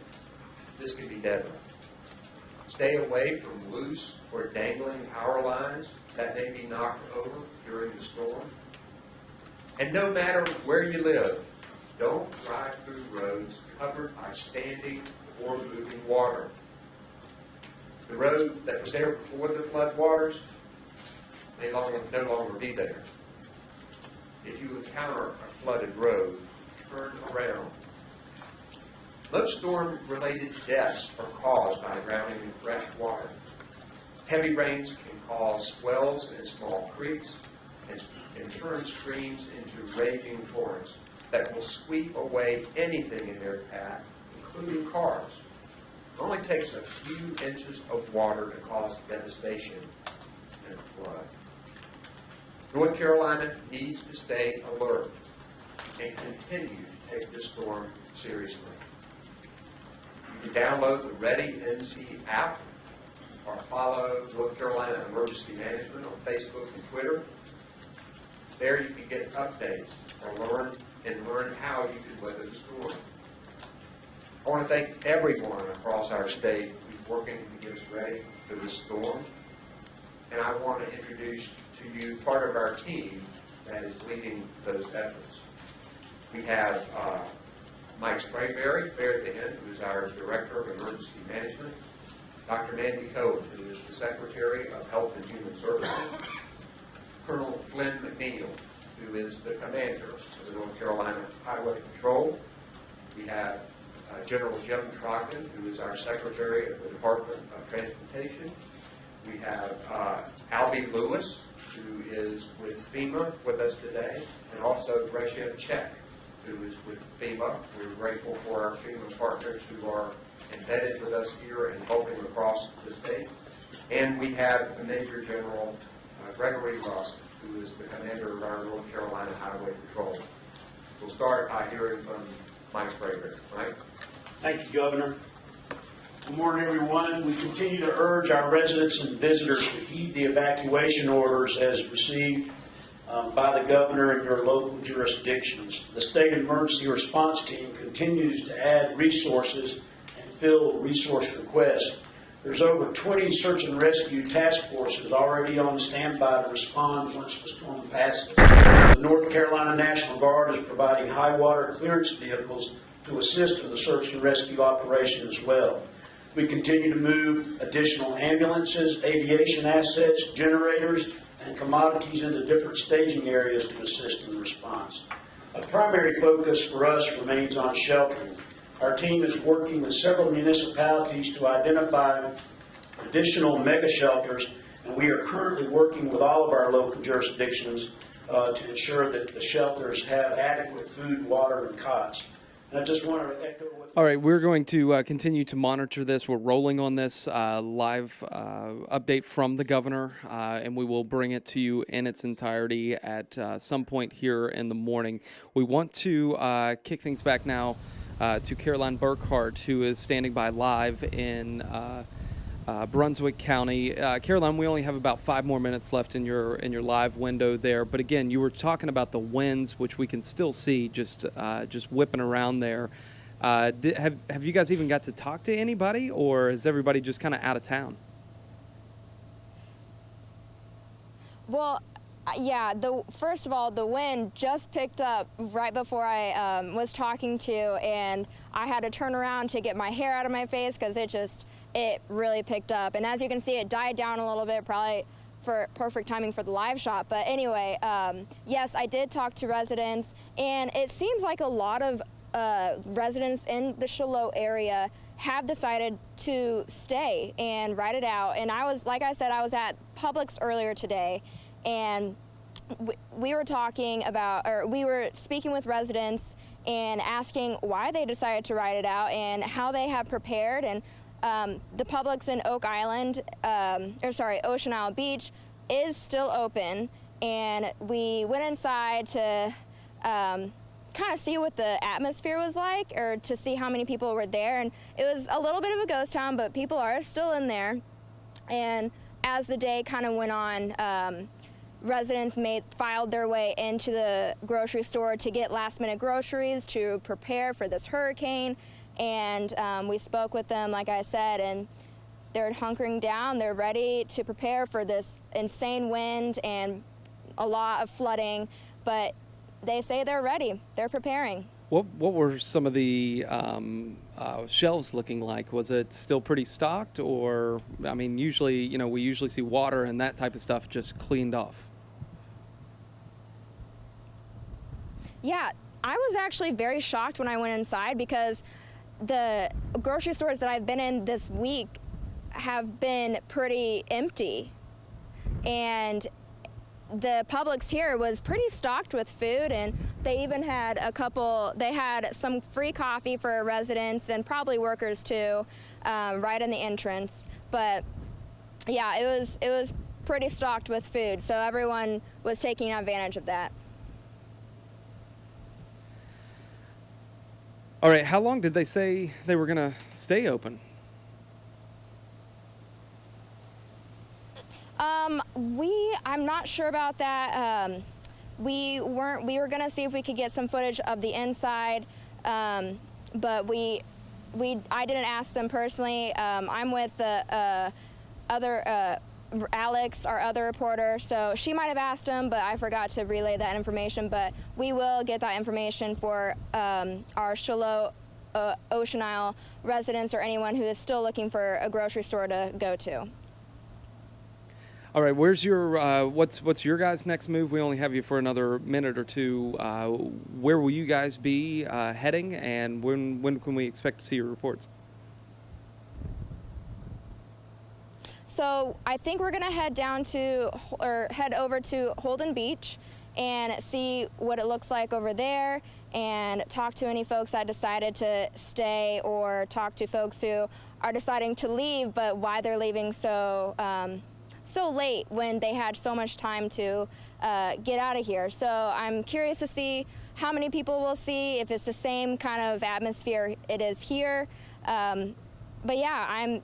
This can be deadly. Stay away from loose or dangling power lines that may be knocked over during the storm. And no matter where you live, don't drive through roads covered by standing or moving water. The road that was there before the floodwaters may no longer be there. If you encounter a flooded road, turn around. Most storm-related deaths are caused by drowning in fresh water. Heavy rains can cause swells in small creeks and turn streams into raging torrents that will sweep away anything in their path, including cars. It only takes a few inches of water to cause devastation in a flood. North Carolina needs to stay alert and continue to take this storm seriously. You can download the Ready NC app or follow North Carolina Emergency Management on Facebook and Twitter. There you can get updates or learn how you can weather the storm. I want to thank everyone across our state who's working to get us ready for this storm. And I want to introduce to you part of our team that is leading those efforts. We have Mike Sprayberry, there at the end, who is our Director of Emergency Management, Dr. Mandy Cohen, who is the Secretary of Health and Human Services, Colonel Glenn McNeil, who is the Commander of the North Carolina Highway Patrol. We have General Jim Trogdon, who is our Secretary of the Department of Transportation. We have Albie Lewis, who is with FEMA with us today, and also Gresha Check, who is with FEMA. We're grateful for our FEMA partners who are embedded with us here and helping across the state. And we have Major General Gregory Rust, who is the commander of our North Carolina Highway Patrol. We'll start by hearing from Mike Spraker. Mike? Thank you, Governor. Good morning, everyone. We continue to urge our residents and visitors to heed the evacuation orders as received by the Governor in your local jurisdictions. The State Emergency Response Team continues to add resources and fill resource requests. There's over 20 search and rescue task forces already on standby to respond once the storm passes. The North Carolina National Guard is providing high water clearance vehicles to assist in the search and rescue operation as well. We continue to move additional ambulances, aviation assets, generators, and commodities into different staging areas to assist in the response. A primary focus for us remains on sheltering. Our team is working with several municipalities to identify additional mega shelters, and we are currently working with all of our local jurisdictions to ensure that the shelters have adequate food, water, and cots. And I just want to echo what... All right, we're going to continue to monitor this. We're rolling on this live update from the governor, and we will bring it to you in its entirety at some point here in the morning. We want to kick things back now to Caroline Burkhart, who is standing by live in Brunswick County. Caroline, we only have about 5 more minutes left in your live window there. But again, you were talking about the winds, which we can still see just whipping around there. Have you guys even got to talk to anybody, or is everybody just kind of out of town? Well, yeah, first of all, the wind just picked up right before I was talking to, and I had to turn around to get my hair out of my face because it really picked up. And as you can see, it died down a little bit, probably for perfect timing for the live shot. But anyway, yes, I did talk to residents, and it seems like a lot of residents in the Shiloh area have decided to stay and ride it out. And I was, like I said, I was at Publix earlier today, and we were talking about, or we were speaking with residents and asking why they decided to ride it out and how they have prepared. And the Publix in Ocean Isle Beach is still open, and we went inside to kind of see what the atmosphere was like, or to see how many people were there. And it was a little bit of a ghost town, but people are still in there. And as the day kind of went on, residents filed their way into the grocery store to get last-minute groceries to prepare for this hurricane. And we spoke with them, like I said, and they're hunkering down. They're ready to prepare for this insane wind and a lot of flooding, but they say they're ready. They're preparing. What were some of the shelves looking like? Was it still pretty stocked, or, I mean, usually, we usually see water and that type of stuff just cleaned off? Yeah, I was actually very shocked when I went inside, because the grocery stores that I've been in this week have been pretty empty. And the Publix here was pretty stocked with food, and they even had they had some free coffee for residents and probably workers too, right in the entrance. But yeah, it was pretty stocked with food, so everyone was taking advantage of that. All right, how long did they say they were going to stay open? I'm not sure about that. We were gonna see if we could get some footage of the inside, but I didn't ask them personally. I'm with the other Alex, our other reporter, so she might have asked them, but I forgot to relay that information. But we will get that information for our Shiloh Ocean Isle residents, or anyone who is still looking for a grocery store to go to. All right, where's your what's your guys' next move? We only have you for another minute or two. Where will you guys be heading, and when can we expect to see your reports? So I think we're gonna head over to Holden Beach and see what it looks like over there, and talk to any folks that decided to stay, or talk to folks who are deciding to leave, but why they're leaving so late when they had so much time to get out of here. So I'm curious to see how many people we'll see, if it's the same kind of atmosphere it is here. But yeah,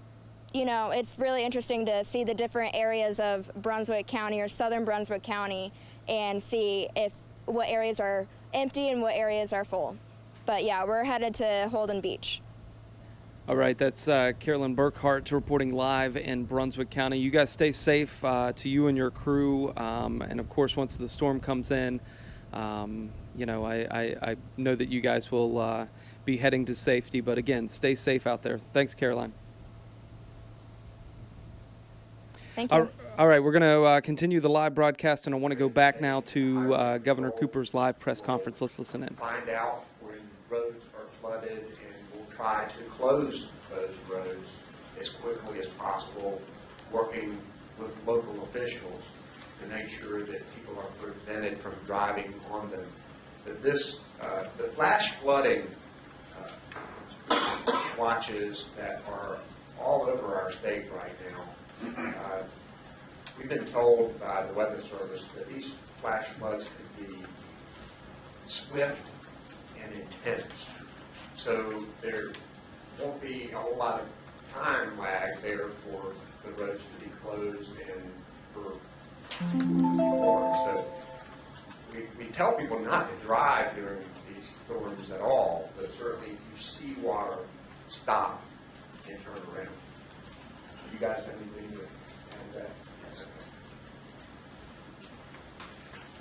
it's really interesting to see the different areas of Brunswick County, or southern Brunswick County, and see what areas are empty and what areas are full. But yeah, we're headed to Holden Beach. All right, that's Carolyn Burkhart reporting live in Brunswick County. You guys stay safe, to you and your crew, and of course, once the storm comes in, I know that you guys will be heading to safety. But again, stay safe out there. Thanks, Caroline. Thank you. All right, we're going to continue the live broadcast, and I want to go back now to Governor Cooper's live press conference. Let's listen in. Find out when roads are flooded, and we'll try to close those roads as quickly as possible, working with local officials to make sure that people are prevented from driving on them. But the flash flooding watches that are all over our state right now, we've been told by the Weather Service that these flash floods can be swift and intense. So there won't be a whole lot of time lag there for the roads to be closed and for warm. So we tell people not to drive during these storms at all, but certainly if you see water, stop and turn around. You guys have anything to add to that?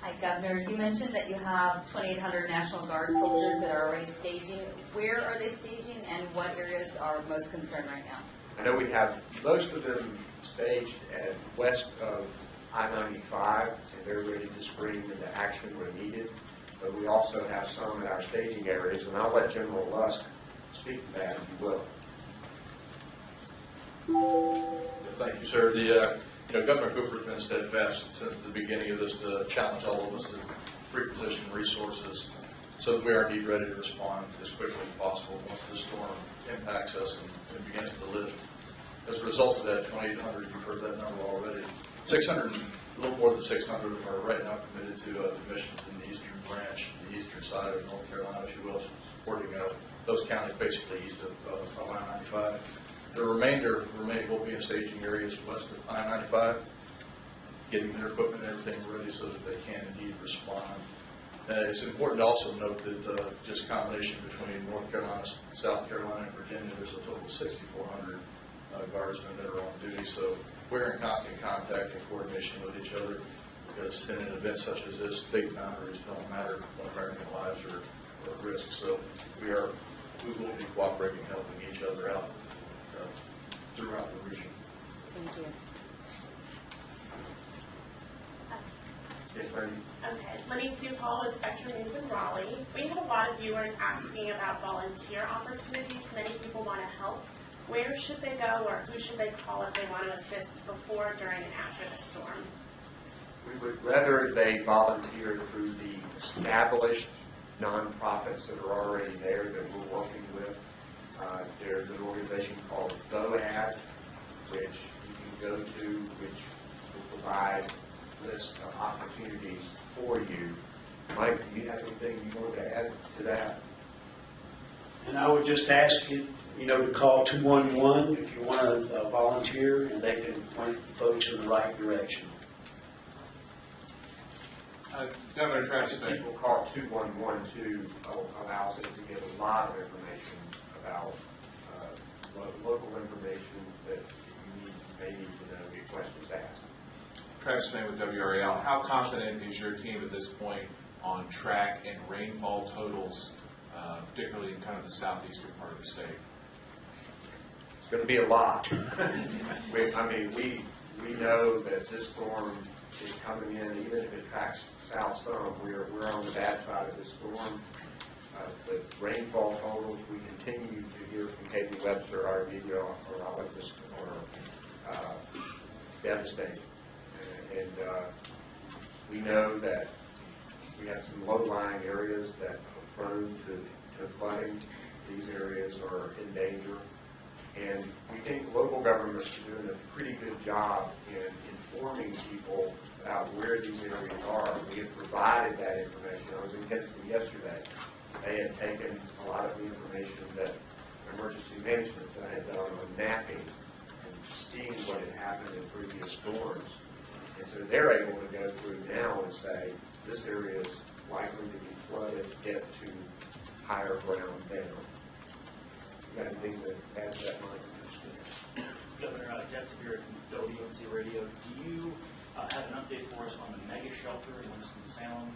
Hi, Governor. You mentioned that you have 2,800 National Guard soldiers that are already staging. Where are they staging, and what areas are most concerned right now? I know we have most of them staged west of I-95, and they're ready to spring into action where needed. But we also have some in our staging areas, and I'll let General Lusk speak to that if you will. Thank you, sir. Governor Cooper's been steadfast since the beginning of this to challenge all of us to pre-position resources so that we are indeed ready to respond as quickly as possible once the storm impacts us and begins to lift. As a result of that, 2,800, you've heard that number already. 600, a little more than 600 are right now committed to missions in the eastern branch, the eastern side of North Carolina, if you will, supporting those counties basically east of I-95. The remainder will be in staging areas west of I-95, getting their equipment and everything ready so that they can indeed respond. It's important to also note that just combination between North Carolina, South Carolina, and Virginia, there's a total of 6,400 guardsmen that are on duty. So we're in constant contact and coordination with each other because in an event such as this, state boundaries don't matter when American lives are at risk. So we will be cooperating, helping each other out throughout the region. Thank you. Yes, ma'am. Okay, Lenny Sue Hall is Spectrum News in Raleigh. We have a lot of viewers asking about volunteer opportunities. Many people want to help. Where should they go or who should they call if they want to assist before, during, and after the storm? We would rather they volunteer through the established nonprofits that are already there that we're working with. There's an organization called WECT, which you can go to, which will provide a list of opportunities for you. Mike, do you have anything you want to add to that? And I would just ask you, to call 211 if you want to volunteer, and they can point folks in the right direction. Governor Travis, people call 211 to allow us to get a lot of information about local information that you may need to know, get questions asked. Travis May with WRAL. How confident is your team at this point on track and rainfall totals, particularly in kind of the southeastern part of the state? It's going to be a lot. We know that this storm is coming in, even if it tracks south some, we're on the bad side of this storm. The rainfall totals, we continue to hear from Katie Webster, our meteorologist, are devastating. And we know that we have some low-lying areas that are prone to flooding. These areas are in danger. And we think local governments are doing a pretty good job in informing people about where these areas are. We have provided that information. I was in Kinston yesterday. They had taken a lot of the information that emergency management had done on mapping and seeing what had happened in previous storms. And so they're able to go through now and say, this area is likely to be flooded, get to higher ground down. You got anything to add to that, Mike? Governor, Jeff Spear from WNC Radio. Do you have an update for us on the mega shelter in Winston-Salem?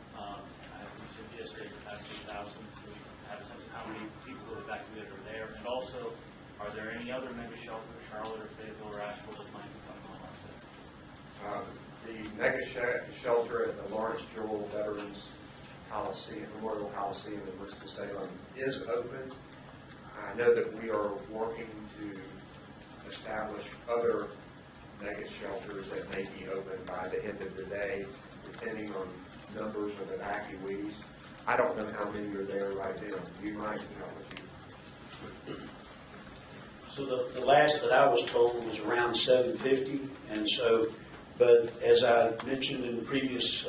We said yesterday capacity 1,000. Do we have a sense of how many people who are evacuated are there? And also, are there any other mega shelters, Charlotte or Fayetteville or Asheville, that might be coming online? The mega shelter at the Lawrence Jewell Veterans Coliseum, Memorial Coliseum in Winston-Salem is open. I know that we are working to establish other mega shelters that may be open by the end of the day, depending on numbers of evacuees. I don't know how many are there right now. You might know. So the last that I was told was around 750, and so, but as I mentioned in previous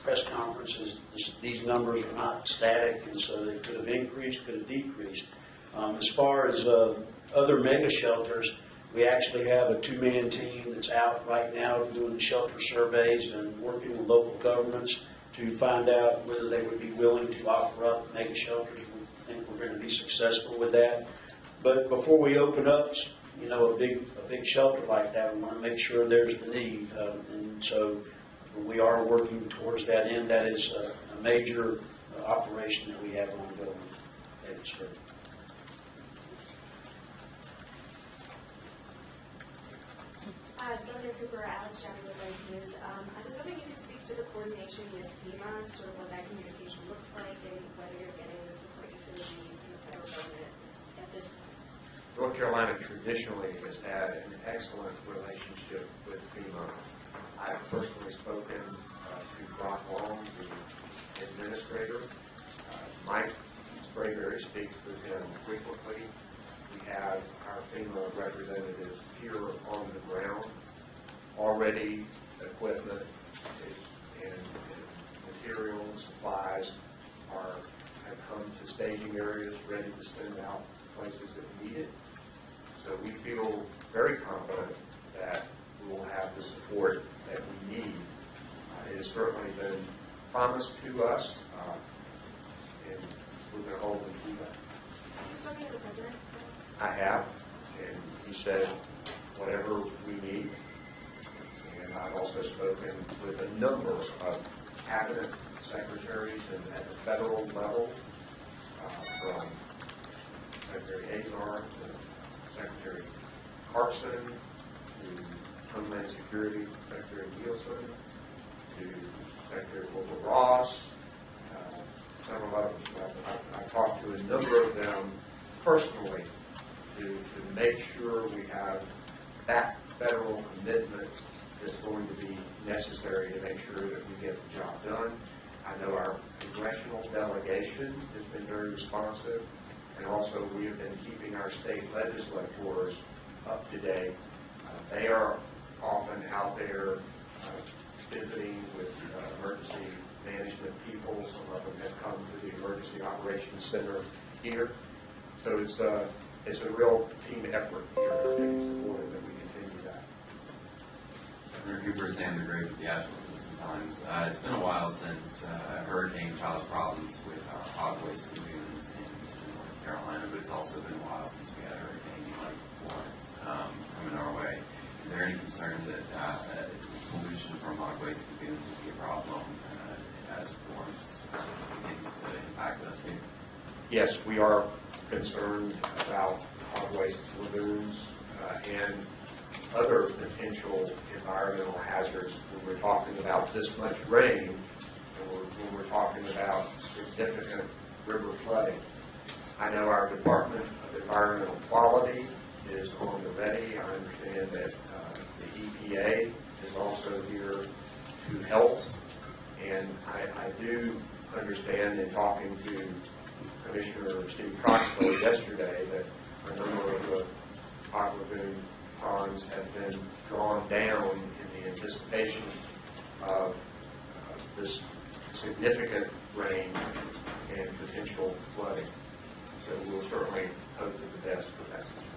press conferences, these numbers are not static, and so they could have increased, could have decreased. As far as other mega shelters, we actually have a two-man team that's out right now doing shelter surveys and working with local governments to find out whether they would be willing to offer up mega shelters. We think we're going to be successful with that. But before we open up, a big shelter like that, we want to make sure there's the need, and so we are working towards that end. That is a major operation that we have ongoing. Thank you, sir. Governor Cooper, Alex Johnny with Life News. I was hoping you could speak to the coordination with FEMA, sort of what that communication looks like, and whether you're getting the support you feel you need from the federal government at this point. North Carolina traditionally has had an excellent relationship with FEMA. I've personally spoken to Brock Long, the administrator. Mike Sprayberry speaks with him frequently. We have our FEMA representatives here on the ground. Already equipment and material and supplies have come to staging areas ready to send out places that need it. So we feel very confident that we will have the support that we need. It has certainly been promised to us, and we're going to hold them to that. Have you spoken to the president? I have, and he said whatever we need. And I've also spoken with a number of cabinet secretaries and at the federal level, from Secretary Azar to Secretary Carson to Homeland Security Secretary Nielsen to Secretary Wilbur Ross, several others. I've talked to a number of them personally to make sure we have that federal commitment that's going to be necessary to make sure that we get the job done. I know our congressional delegation has been very responsive, and also we have been keeping our state legislators up to date. They are often out there visiting with emergency management people. Some of them have come to the Emergency Operations Center here. So it's a real team effort here, and I think it's important that we continue that. Senator Cooper, Sam the Great with the Asheville Citizen-Times. It's been a while since a hurricane caused problems with hog waste lagoons in eastern North Carolina, but it's also been a while since we had a hurricane like Florence coming our way. Is there any concern that pollution from hog waste lagoons would be a problem as Florence begins to impact us here? Yes, we are concerned about hog waste lagoons and other potential environmental hazards when we're talking about this much rain and when we're talking about significant river flooding. I know our Department of Environmental Quality is on the ready. I understand that the EPA is also here to help, and I do understand in talking to Commissioner Steve Troxler yesterday that a number of the hog lagoon ponds have been drawn down in the anticipation of this significant rain and potential flooding. So we'll certainly hope for the best with that situation.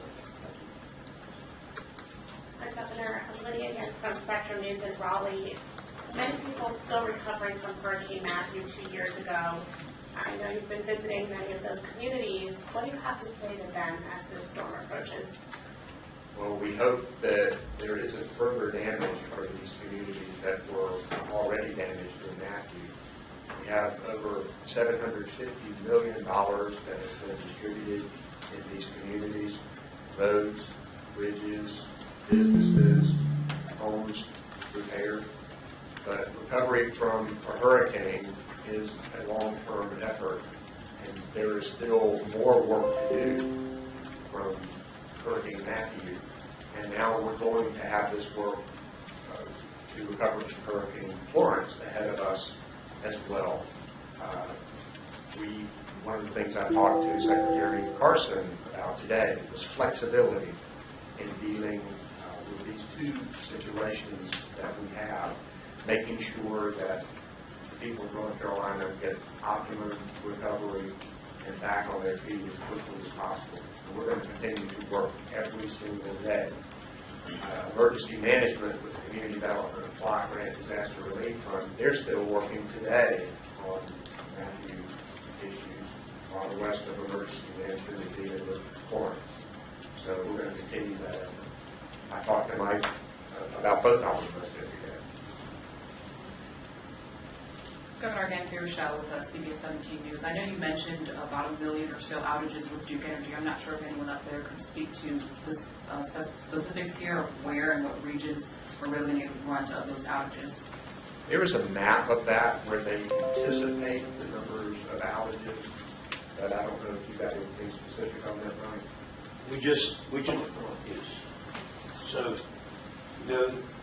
Hi, Governor. I'm Lydia again from Spectrum News in Raleigh. Many people still recovering from Hurricane Matthew 2 years ago. I know you've been visiting many of those communities. What do you have to say to them as this storm approaches? Well, we hope that there isn't further damage for these communities that were already damaged in Matthew. We have over $750 million that has been distributed in these communities, roads, bridges, businesses, homes repaired. But recovery from a hurricane is a long-term effort, and there is still more work to do from Hurricane Matthew. And now we're going to have this work to recover from Hurricane Florence ahead of us as well. One of the things I talked to Secretary Carson about today was flexibility in dealing with these two situations that we have, making sure that the people of North Carolina get optimum recovery and back on their feet as quickly as possible. And we're going to continue to work every single day. Emergency management with the Community Development Block Grant Disaster Relief Fund, they're still working today on Matthew issues, while the rest of emergency management is dealing with Florence. So we're going to continue that. I talked to Mike about both of them every day. Governor Nancy Rochelle with CBS 17 News. I know you mentioned about 1 million or so outages with Duke Energy. I'm not sure if anyone up there could speak to the specifics here of where and what regions are really going to get the brunt of those outages. There is a map of that where they anticipate the numbers of outages, but I don't know if you got anything specific on that, Brian. We just, yes. So,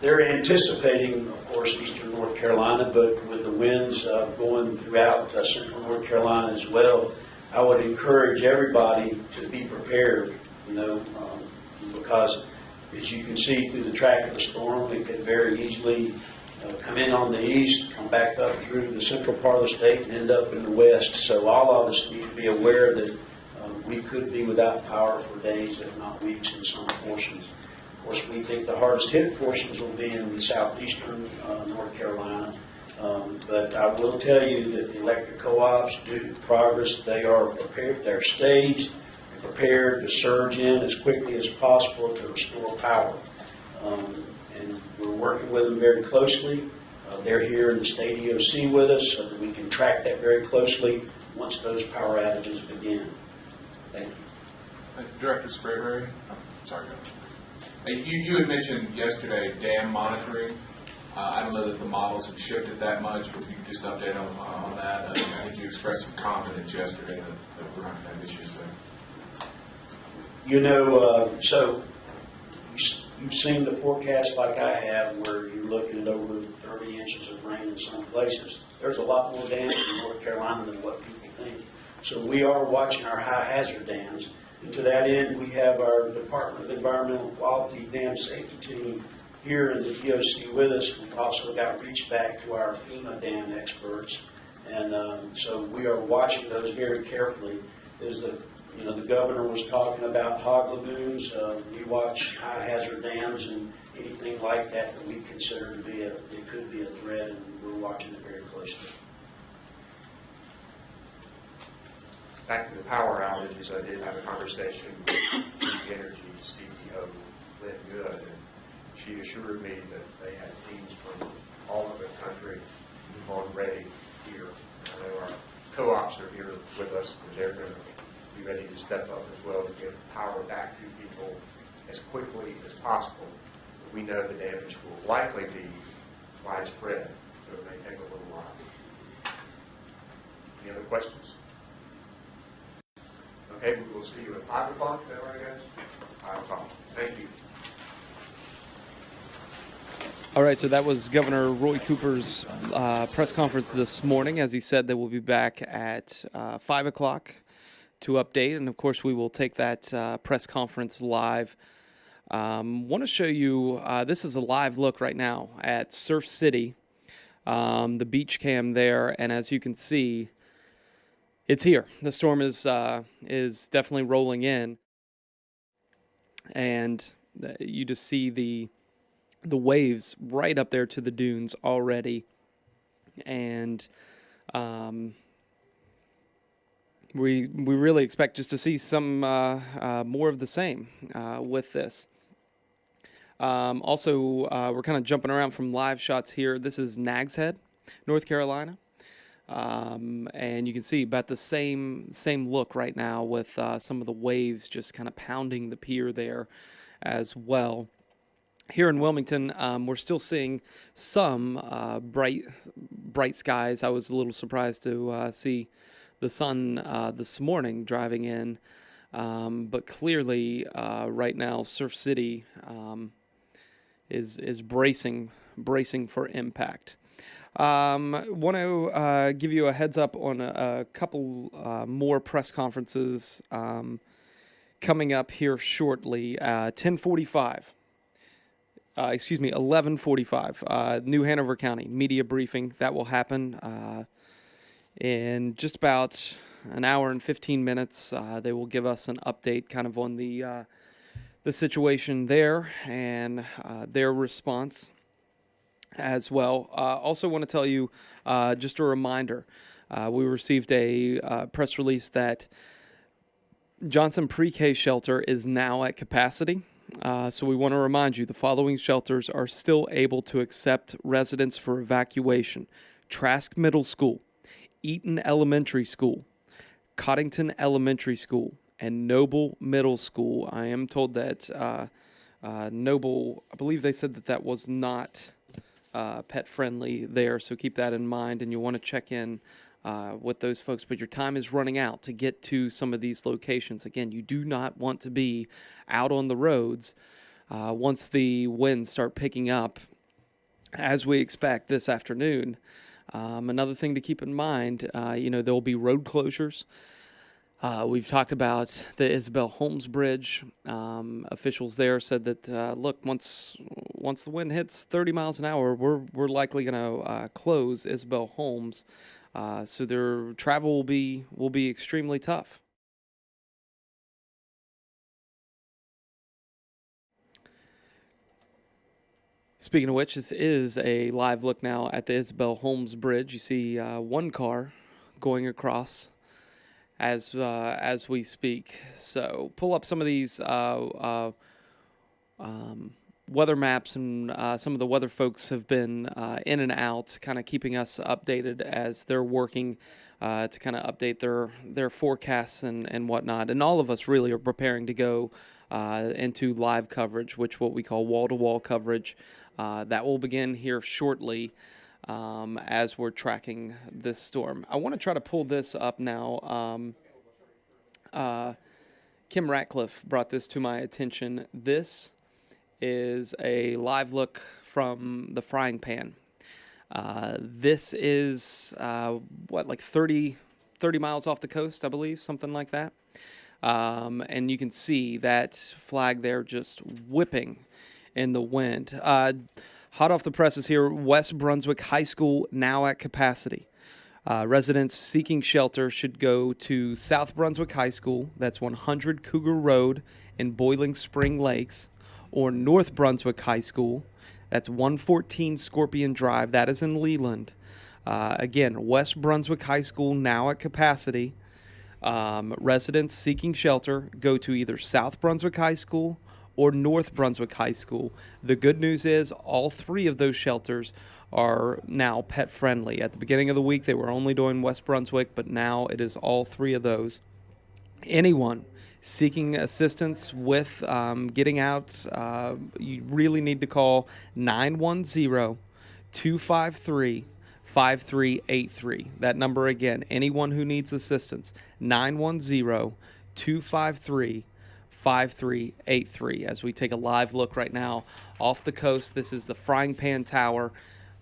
they're anticipating, of course, eastern North Carolina, but with the winds going throughout central North Carolina as well, I would encourage everybody to be prepared, because as you can see through the track of the storm, it could very easily come in on the east, come back up through the central part of the state, and end up in the west. So all of us need to be aware that we could be without power for days, if not weeks, in some portions. Of course, we think the hardest hit portions will be in southeastern North Carolina. But I will tell you that the electric co-ops do progress. They are prepared. They're staged and prepared to surge in as quickly as possible to restore power. And we're working with them very closely. They're here in the state EOC with us so that we can track that very closely once those power outages begin. Thank you. Director Sprayberry, sorry. You had mentioned yesterday dam monitoring. I don't know that the models have shifted that much, but if you could just update on that. I think you expressed some confidence yesterday that we're not going to have issues there. So you've seen the forecast like I have, where you're looking at over 30 inches of rain in some places. There's a lot more dams in North Carolina than what people think. So we are watching our high hazard dams. And to that end, we have our Department of Environmental Quality Dam Safety Team here in the EOC with us. We've also got reach back to our FEMA dam experts. And so we are watching those very carefully. As the governor was talking about hog lagoons, we watch high hazard dams and anything like that we consider to be it could be a threat, and we're watching it very closely. Back to the power outages, I did have a conversation with Duke Energy CEO Lynn Good, and she assured me that they had teams from all over the country already here. I know our co-ops are here with us, and they're going to be ready to step up as well to get power back to people as quickly as possible. But we know the damage will likely be widespread, so it may take a little while. Any other questions? Okay, we will see you at 5 o'clock, is that right, guys? 5 o'clock. Thank you. All right, so that was Governor Roy Cooper's press conference this morning. As he said, that we'll be back at 5 o'clock to update. And, of course, we will take that press conference live. Want to show you, this is a live look right now at Surf City, the beach cam there. And as you can see, it's here. The storm is definitely rolling in. And you just see the waves right up there to the dunes already, and we really expect just to see some more of the same with this. Also, we're kind of jumping around from live shots here. This is Nags Head, North Carolina, and you can see about the same look right now with some of the waves just kind of pounding the pier there as well. Here in Wilmington, we're still seeing some bright skies. I was a little surprised to see the sun this morning driving in, but clearly right now Surf City is bracing for impact. Want to give you a heads up on a couple more press conferences coming up here shortly. 11:45, New Hanover County media briefing. That will happen in just about an hour and 15 minutes. They will give us an update kind of on the situation there and their response as well. Also want to tell you, just a reminder, we received a press release that Johnson Pre-K Shelter is now at capacity. So we want to remind you the following shelters are still able to accept residents for evacuation: Trask Middle School, Eaton Elementary School, Coddington Elementary School, and Noble Middle School. I am told that Noble, I believe they said that was not pet friendly there, so keep that in mind, and you'll want to check in with those folks, but your time is running out to get to some of these locations. Again, you do not want to be out on the roads once the winds start picking up, as we expect this afternoon. Another thing to keep in mind, there will be road closures. We've talked about the Isabel Holmes Bridge. Officials there said that, look, once the wind hits 30 miles an hour, we're likely going to close Isabel Holmes. So their travel will be extremely tough. Speaking of which, this is a live look now at the Isabel Holmes Bridge. You see one car going across as we speak. So pull up some of these weather maps, and some of the weather folks have been in and out, kind of keeping us updated as they're working to kind of update their forecasts and whatnot. And all of us really are preparing to go into live coverage, which what we call wall-to-wall coverage. That will begin here shortly as we're tracking this storm. I want to try to pull this up now. Kim Ratcliffe brought this to my attention. This is a live look from the frying pan. This is, like 30 miles off the coast, I believe, something like that. And you can see that flag there just whipping in the wind. Hot off the presses here, West Brunswick High School now at capacity. Residents seeking shelter should go to South Brunswick High School, that's 100 Cougar Road in Boiling Spring Lakes, or North Brunswick High School, that's 114 Scorpion Drive, that is in Leland. Again, West Brunswick High School now at capacity. Residents seeking shelter go to either South Brunswick High School or North Brunswick High School. The good news is all three of those shelters are now pet friendly. At the beginning of the week, they were only doing West Brunswick, but now it is all three of those. Anyone seeking assistance with getting out, you really need to call 910-253-5383. That number again, anyone who needs assistance, 910-253-5383. As we take a live look right now off the coast, this is the Frying Pan Tower,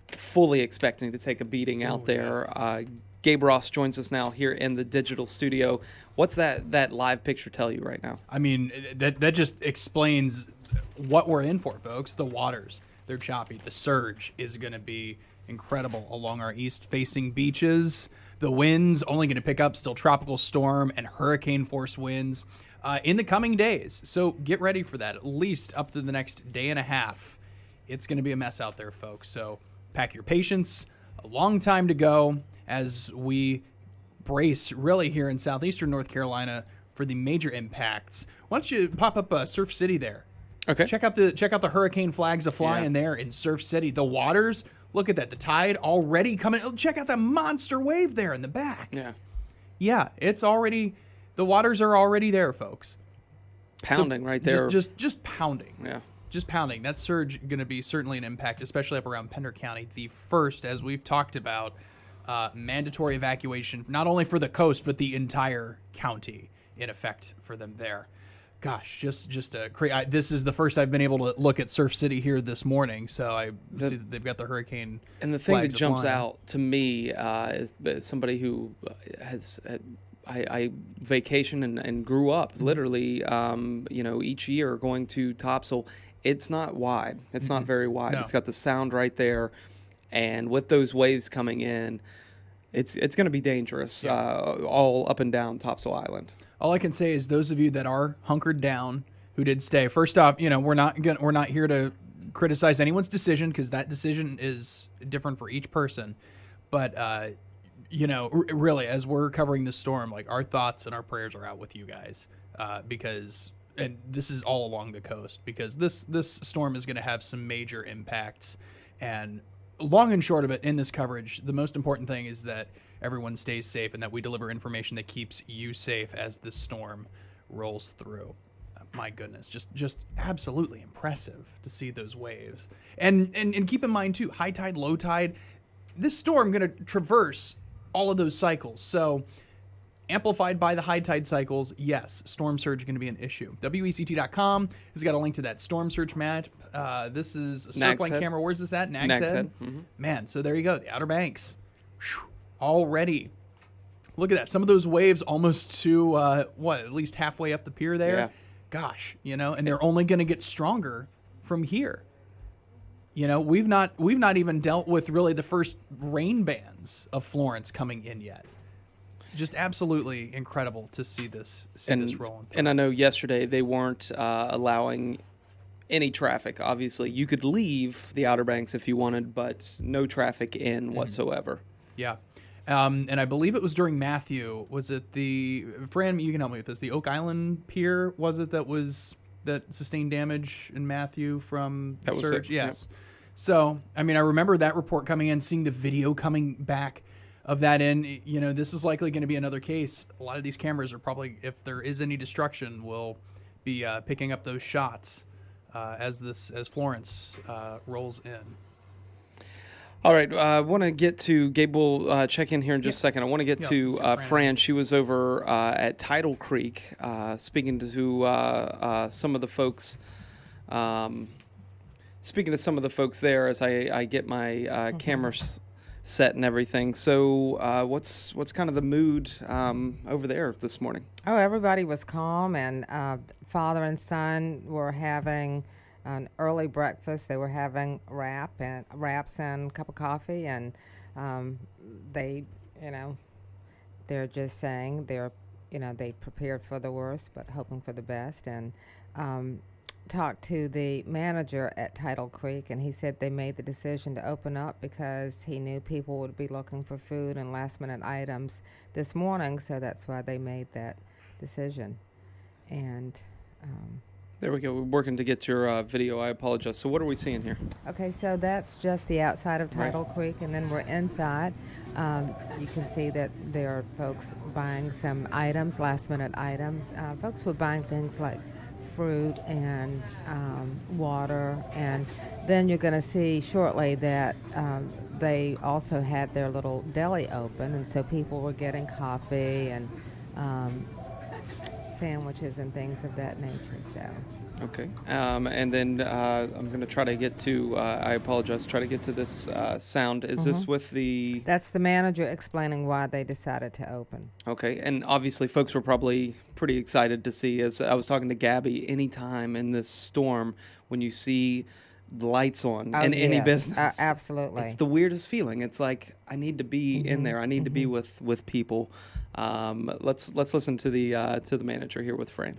fully expecting to take a beating out there. Gabe Ross joins us now here in the digital studio. What's that live picture tell you right now? I mean, that just explains what we're in for, folks. The waters, they're choppy. The surge is going to be incredible along our east-facing beaches. The winds only going to pick up, still tropical storm and hurricane force winds in the coming days. So get ready for that, at least up to the next day and a half. It's going to be a mess out there, folks. So pack your patience. A long time to go as we brace really here in southeastern North Carolina for the major impacts. Why don't you pop up Surf City there? Okay. Check out the hurricane flags a-flying there in Surf City. The waters, look at that. The tide already coming. Check out that monster wave there in the back. Yeah. Yeah, it's already, the waters are already there, folks. Pounding right there. Just pounding. Yeah. Just pounding. That surge going to be certainly an impact, especially up around Pender County. The first, as we've talked about, mandatory evacuation, not only for the coast, but the entire county in effect for them there. Gosh, just a crazy. This is the first I've been able to look at Surf City here this morning, so I see that they've got the hurricane. And the thing that flags jumps flying. out to me is somebody who has I vacation and grew up literally, each year going to Topsail. It's not wide. It's not very wide. No. It's got the sound right there, and with those waves coming in, it's going to be dangerous all up and down Topsail Island. All I can say is those of you that are hunkered down, who did stay. First off, we're not here to criticize anyone's decision, because that decision is different for each person. But really, as we're covering this storm, like, our thoughts and our prayers are out with you guys, because, and this is all along the coast, because this storm is going to have some major impacts. And long and short of it, in this coverage, the most important thing is that everyone stays safe and that we deliver information that keeps you safe as this storm rolls through. My goodness, just absolutely impressive to see those waves. And keep in mind too, high tide, low tide, this storm going to traverse all of those cycles. So amplified by the high tide cycles, yes, storm surge is going to be an issue. WECT.com has got a link to that storm surge map. This is a surfline Head. camera. Where's this at? Nags Nags Head. Head. Mm-hmm. Man, so there you go. The Outer Banks. Whew, already. Look at that. Some of those waves almost to, at least halfway up the pier there. Yeah. Gosh, and they're only going to get stronger from here. We've not even dealt with really the first rain bands of Florence coming in yet. Just absolutely incredible to see this rolling through. And I know yesterday they weren't allowing any traffic. Obviously, you could leave the Outer Banks if you wanted, but no traffic in whatsoever. Yeah. And I believe it was during Matthew. Was it Fran, you can help me with this, the Oak Island Pier, was it that sustained damage in Matthew from the surge? Yes. Yep. So, I remember that report coming in, seeing the video coming back of that in. This is likely going to be another case. A lot of these cameras are probably, if there is any destruction, will be picking up those shots as Florence rolls in. All right, I want to get to Gabe. Will check in here in just a second. I want to get to Fran. She was over at Tidal Creek speaking to some of the folks. Speaking to some of the folks there as I get my cameras set and everything. So what's kind of the mood over there this morning? Oh, everybody was calm, and father and son were having an early breakfast. They were having wraps and a cup of coffee, and they're just saying they prepared for the worst but hoping for the best. And talked to the manager at Tidal Creek, and he said they made the decision to open up because he knew people would be looking for food and last-minute items this morning, so that's why they made that decision. And there we go. We're working to get your video. I apologize. So what are we seeing here? Okay, so that's just the outside of Tidal Creek, and then we're inside. You can see that there are folks buying some items, last-minute items. Folks were buying things like fruit and water, and then you're going to see shortly that they also had their little deli open, and so people were getting coffee and sandwiches and things of that nature. So okay, and then I'm going to try to get to I apologize, try to get to this sound. Is this with the... That's the manager explaining why they decided to open. Okay, and obviously folks were probably pretty excited to see, as I was talking to Gabby, anytime in this storm when you see the lights on in any business. Absolutely. It's the weirdest feeling. It's like, I need to be in there. I need to be with people. Let's listen to the manager here with Fran.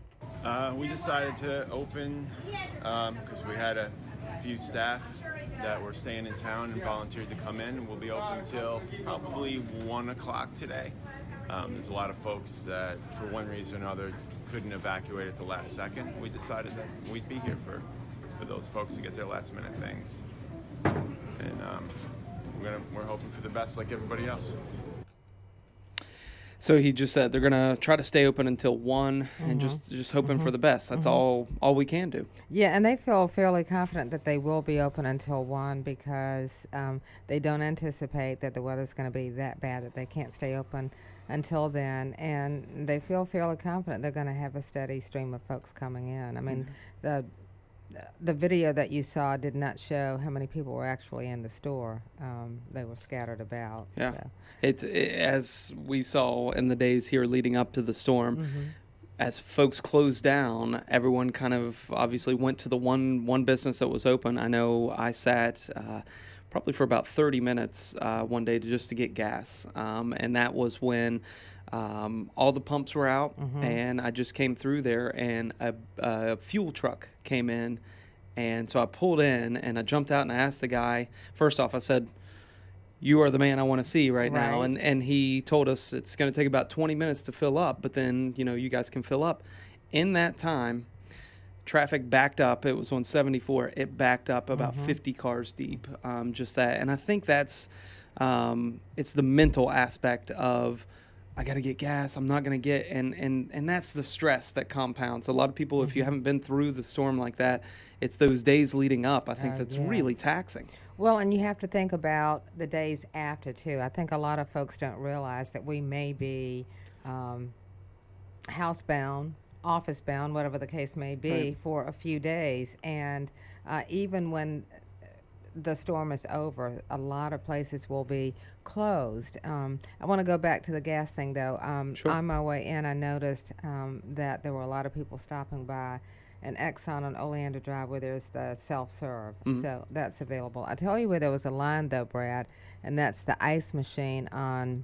We decided to open because we had a few staff that were staying in town and volunteered to come in. We'll be open till probably 1 o'clock today. There's a lot of folks that, for one reason or another, couldn't evacuate at the last second. We decided that we'd be here for those folks to get their last minute things. And we're hoping for the best like everybody else. So he just said they're going to try to stay open until 1 and just hoping for the best. That's all we can do. Yeah, and they feel fairly confident that they will be open until 1 because they don't anticipate that the weather's going to be that bad that they can't stay open until then. And they feel fairly confident they're going to have a steady stream of folks coming in. I mean, the video that you saw did not show how many people were actually in the store. They were scattered about. Yeah. So. As we saw in the days here leading up to the storm, as folks closed down, everyone kind of obviously went to the one business that was open. I know I sat probably for about 30 minutes one day just to get gas. And that was when all the pumps were out, and I just came through there, and a fuel truck came in, and so I pulled in, and I jumped out, and I asked the guy, first off, I said, "You are the man I want to see right now," and he told us it's going to take about 20 minutes to fill up, but then, you guys can fill up. In that time, traffic backed up. It was on 74. It backed up about 50 cars deep, just that. And I think that's, it's the mental aspect of I got to get gas. I'm not going to get, and that's the stress that compounds. A lot of people, if you haven't been through the storm like that, it's those days leading up. I think that's really Yes. taxing. Well, and you have to think about the days after too. I think a lot of folks don't realize that we may be housebound, office bound, whatever the case may be, Right. for a few days. And even when the storm is over, a lot of places will be closed. I want to go back to the gas thing, though. Sure. On my way in, I noticed that there were a lot of people stopping by an Exxon on Oleander Drive where there's the self-serve. Mhm. So that's available. I tell you where there was a line, though, Brad, and that's the ice machine on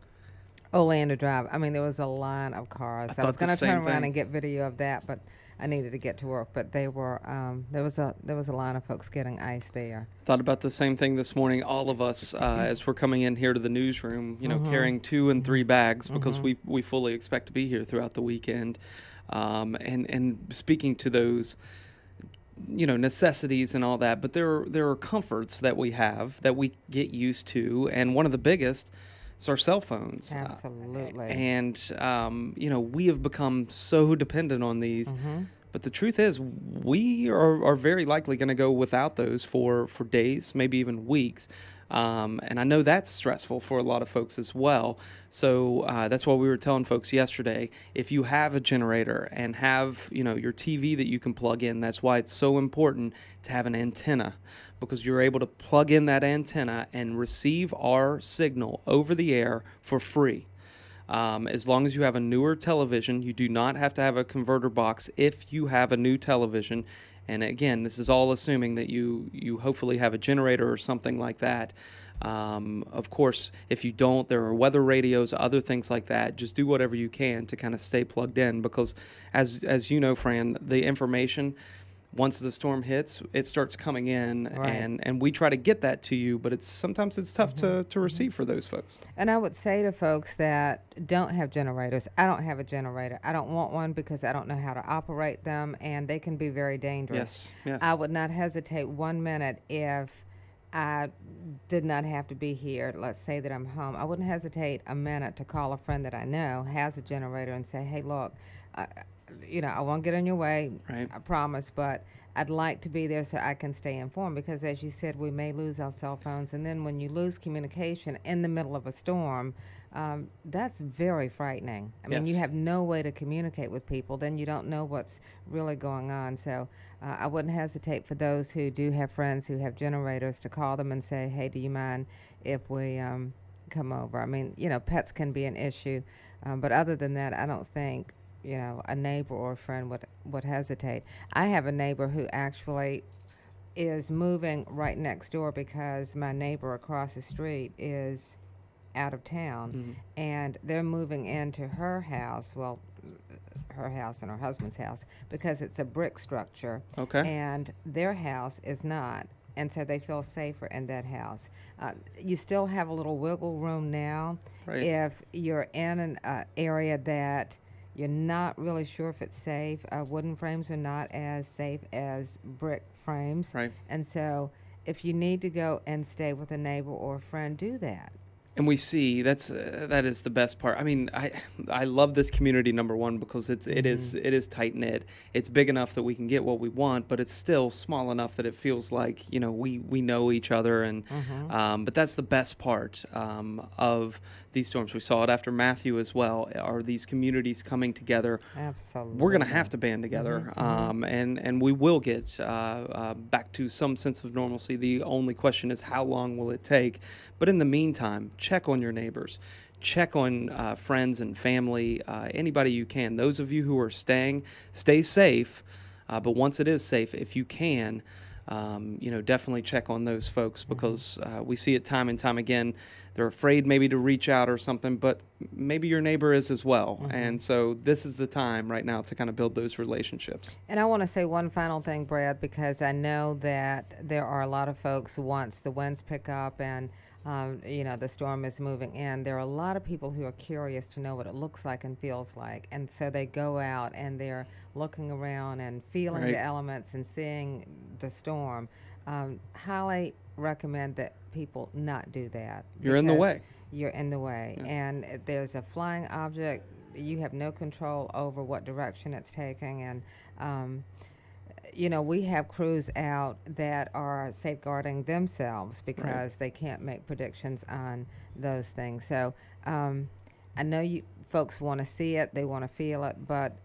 Oleander Drive. I mean, there was a line of cars. I was thought the going to turn same around thing. and get video of that, but I needed to get to work. But they were there was a line of folks getting ice there. Thought about the same thing this morning. All of us, as we're coming in here to the newsroom, carrying 2 and 3 bags because we fully expect to be here throughout the weekend. And speaking to those, necessities and all that, but there are comforts that we have that we get used to, and one of the biggest is our cell phones. Absolutely. And we have become so dependent on these. But the truth is, we are very likely going to go without those for days, maybe even weeks. And I know that's stressful for a lot of folks as well. So that's why we were telling folks yesterday, if you have a generator and have, your TV that you can plug in, that's why it's so important to have an antenna, because you're able to plug in that antenna and receive our signal over the air for free. As long as you have a newer television, you do not have to have a converter box if you have a new television. And again, this is all assuming that you hopefully have a generator or something like that. Of course, if you don't, there are weather radios, other things like that. Just do whatever you can to kind of stay plugged in, because as you know, Fran, the information, once the storm hits, it starts coming in, Right. and we try to get that to you, but sometimes it's tough to receive for those folks. And I would say to folks that don't have generators, I don't have a generator. I don't want one because I don't know how to operate them, and they can be very dangerous. Yes. I would not hesitate 1 minute if I did not have to be here. Let's say that I'm home. I wouldn't hesitate a minute to call a friend that I know has a generator and say, hey, look, I won't get in your way, Right. I promise, but I'd like to be there so I can stay informed, because as you said, we may lose our cell phones, and then when you lose communication in the middle of a storm, that's very frightening. I mean, you Yes. have no way to communicate with people, then you don't know what's really going on. So I wouldn't hesitate for those who do have friends who have generators to call them and say, hey, do you mind if we come over? I mean, pets can be an issue, but other than that, I don't think a neighbor or a friend would hesitate. I have a neighbor who actually is moving right next door because my neighbor across the street is out of town, and they're moving into her house, well, her house and her husband's house, because it's a brick structure. Okay. And their house is not. And so they feel safer in that house. You still have a little wiggle room now. Right. If you're in an area that you're not really sure if it's safe. Wooden frames are not as safe as brick frames. Right. And so if you need to go and stay with a neighbor or a friend, do that. And we see that is the best part. I mean, I love this community, number one, because it is tight knit. It's big enough that we can get what we want, but it's still small enough that it feels like we know each other. And but that's the best part of these storms. We saw it after Matthew as well. Are these communities coming together? Absolutely. We're going to have to band together, and we will get back to some sense of normalcy. The only question is, how long will it take? But in the meantime, check on your neighbors, check on friends and family, anybody you can. Those of you who are stay safe. But once it is safe, if you can, definitely check on those folks, because we see it time and time again. They're afraid maybe to reach out or something, but maybe your neighbor is as well. And so this is the time right now to kind of build those relationships. And I want to say one final thing, Brad, because I know that there are a lot of folks, once the winds pick up and the storm is moving in, there are a lot of people who are curious to know what it looks like and feels like. And so they go out and they're looking around and feeling Right. the elements and seeing the storm. Highly recommend that people not do that. You're in the because way. you're in the way. And if there's a flying object, you have no control over what direction it's taking. And we have crews out that are safeguarding themselves because they can't make predictions on those things. So I know you folks want to see it, they want to feel it, but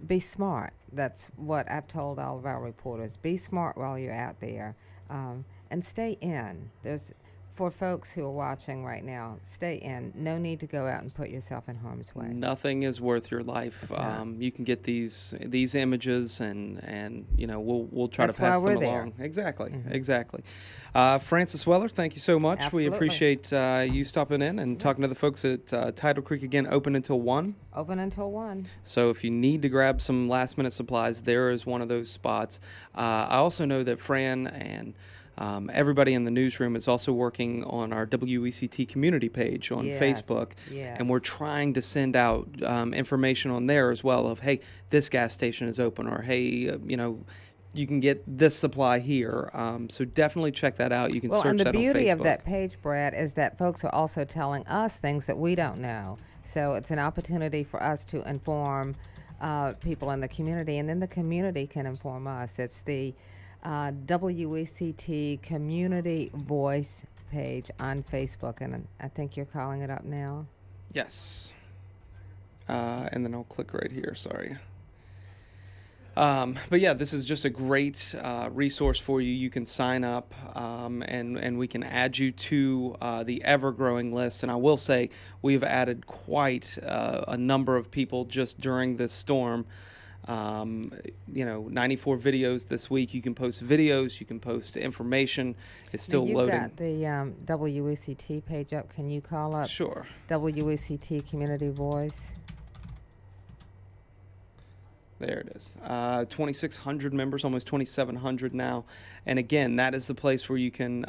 be smart. That's what I've told all of our reporters. Be smart while you're out there, and stay in. For folks who are watching right now, stay in. No need to go out and put yourself in harm's way. Nothing is worth your life. You can get these images, and we'll try That's to pass why them we're along. there. Exactly, exactly. Francis Weller, thank you so much. Absolutely. We appreciate you stopping in and talking to the folks at Tidal Creek again. Open until 1. Open until 1. So if you need to grab some last-minute supplies, there is one of those spots. I also know that Fran and everybody in the newsroom is also working on our WECT community page on Facebook, and we're trying to send out information on there as well of, hey, this gas station is open, or hey, you can get this supply here. So definitely check that out. You can search that on Facebook. And the beauty of that page, Brad, is that folks are also telling us things that we don't know. So it's an opportunity for us to inform people in the community, and then the community can inform us. It's the WECT Community Voice page on Facebook, and I think you're calling it up now. Yes. And then I'll click right here, sorry. But yeah, this is just a great resource for you. You can sign up, and we can add you to the ever-growing list. And I will say we've added quite a number of people just during this storm. 94 videos this week. You can post videos, you can post information. It's still You've loading. got the WECT page up. Can you call up Sure. WECT Community Voice? There it is. 2,600 members, almost 2,700 now. And again, that is the place where you can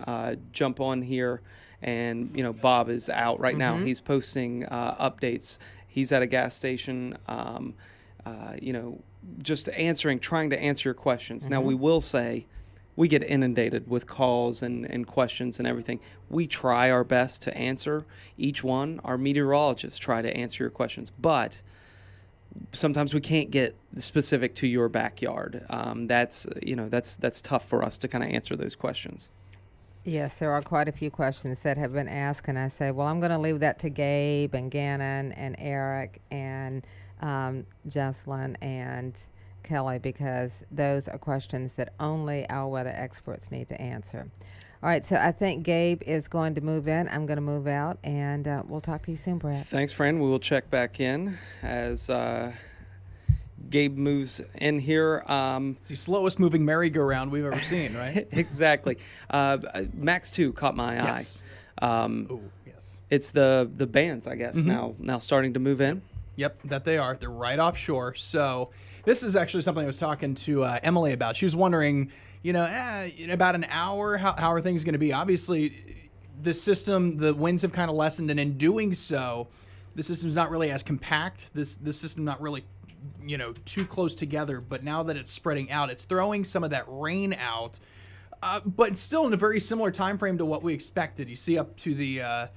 jump on here. And, Bob is out right now. He's posting updates. He's at a gas station, just trying to answer your questions. Now, we will say we get inundated with calls and questions and everything. We try our best to answer each one. Our meteorologists try to answer your questions, but sometimes we can't get specific to your backyard. That's tough for us to kind of answer those questions. Yes, there are quite a few questions that have been asked, and I say, well, I'm going to leave that to Gabe and Gannon and Eric and Jocelyn and Kelly, because those are questions that only our weather experts need to answer. All right, so I think Gabe is going to move in. I'm going to move out, and we'll talk to you soon, Brett. Thanks, Fran. We will check back in as Gabe moves in here. It's the slowest moving merry-go-round we've ever seen, right? Exactly. Max 2 caught my eye. Yes. Yes. It's the bands, I guess, now starting to move in. Yep, that they are. They're right offshore. So this is actually something I was talking to Emily about. She was wondering, in about an hour, how are things going to be? Obviously, the winds have kind of lessened, and in doing so, the system's not really as compact. This system not really, too close together. But now that it's spreading out, it's throwing some of that rain out, but still in a very similar time frame to what we expected. You see up to the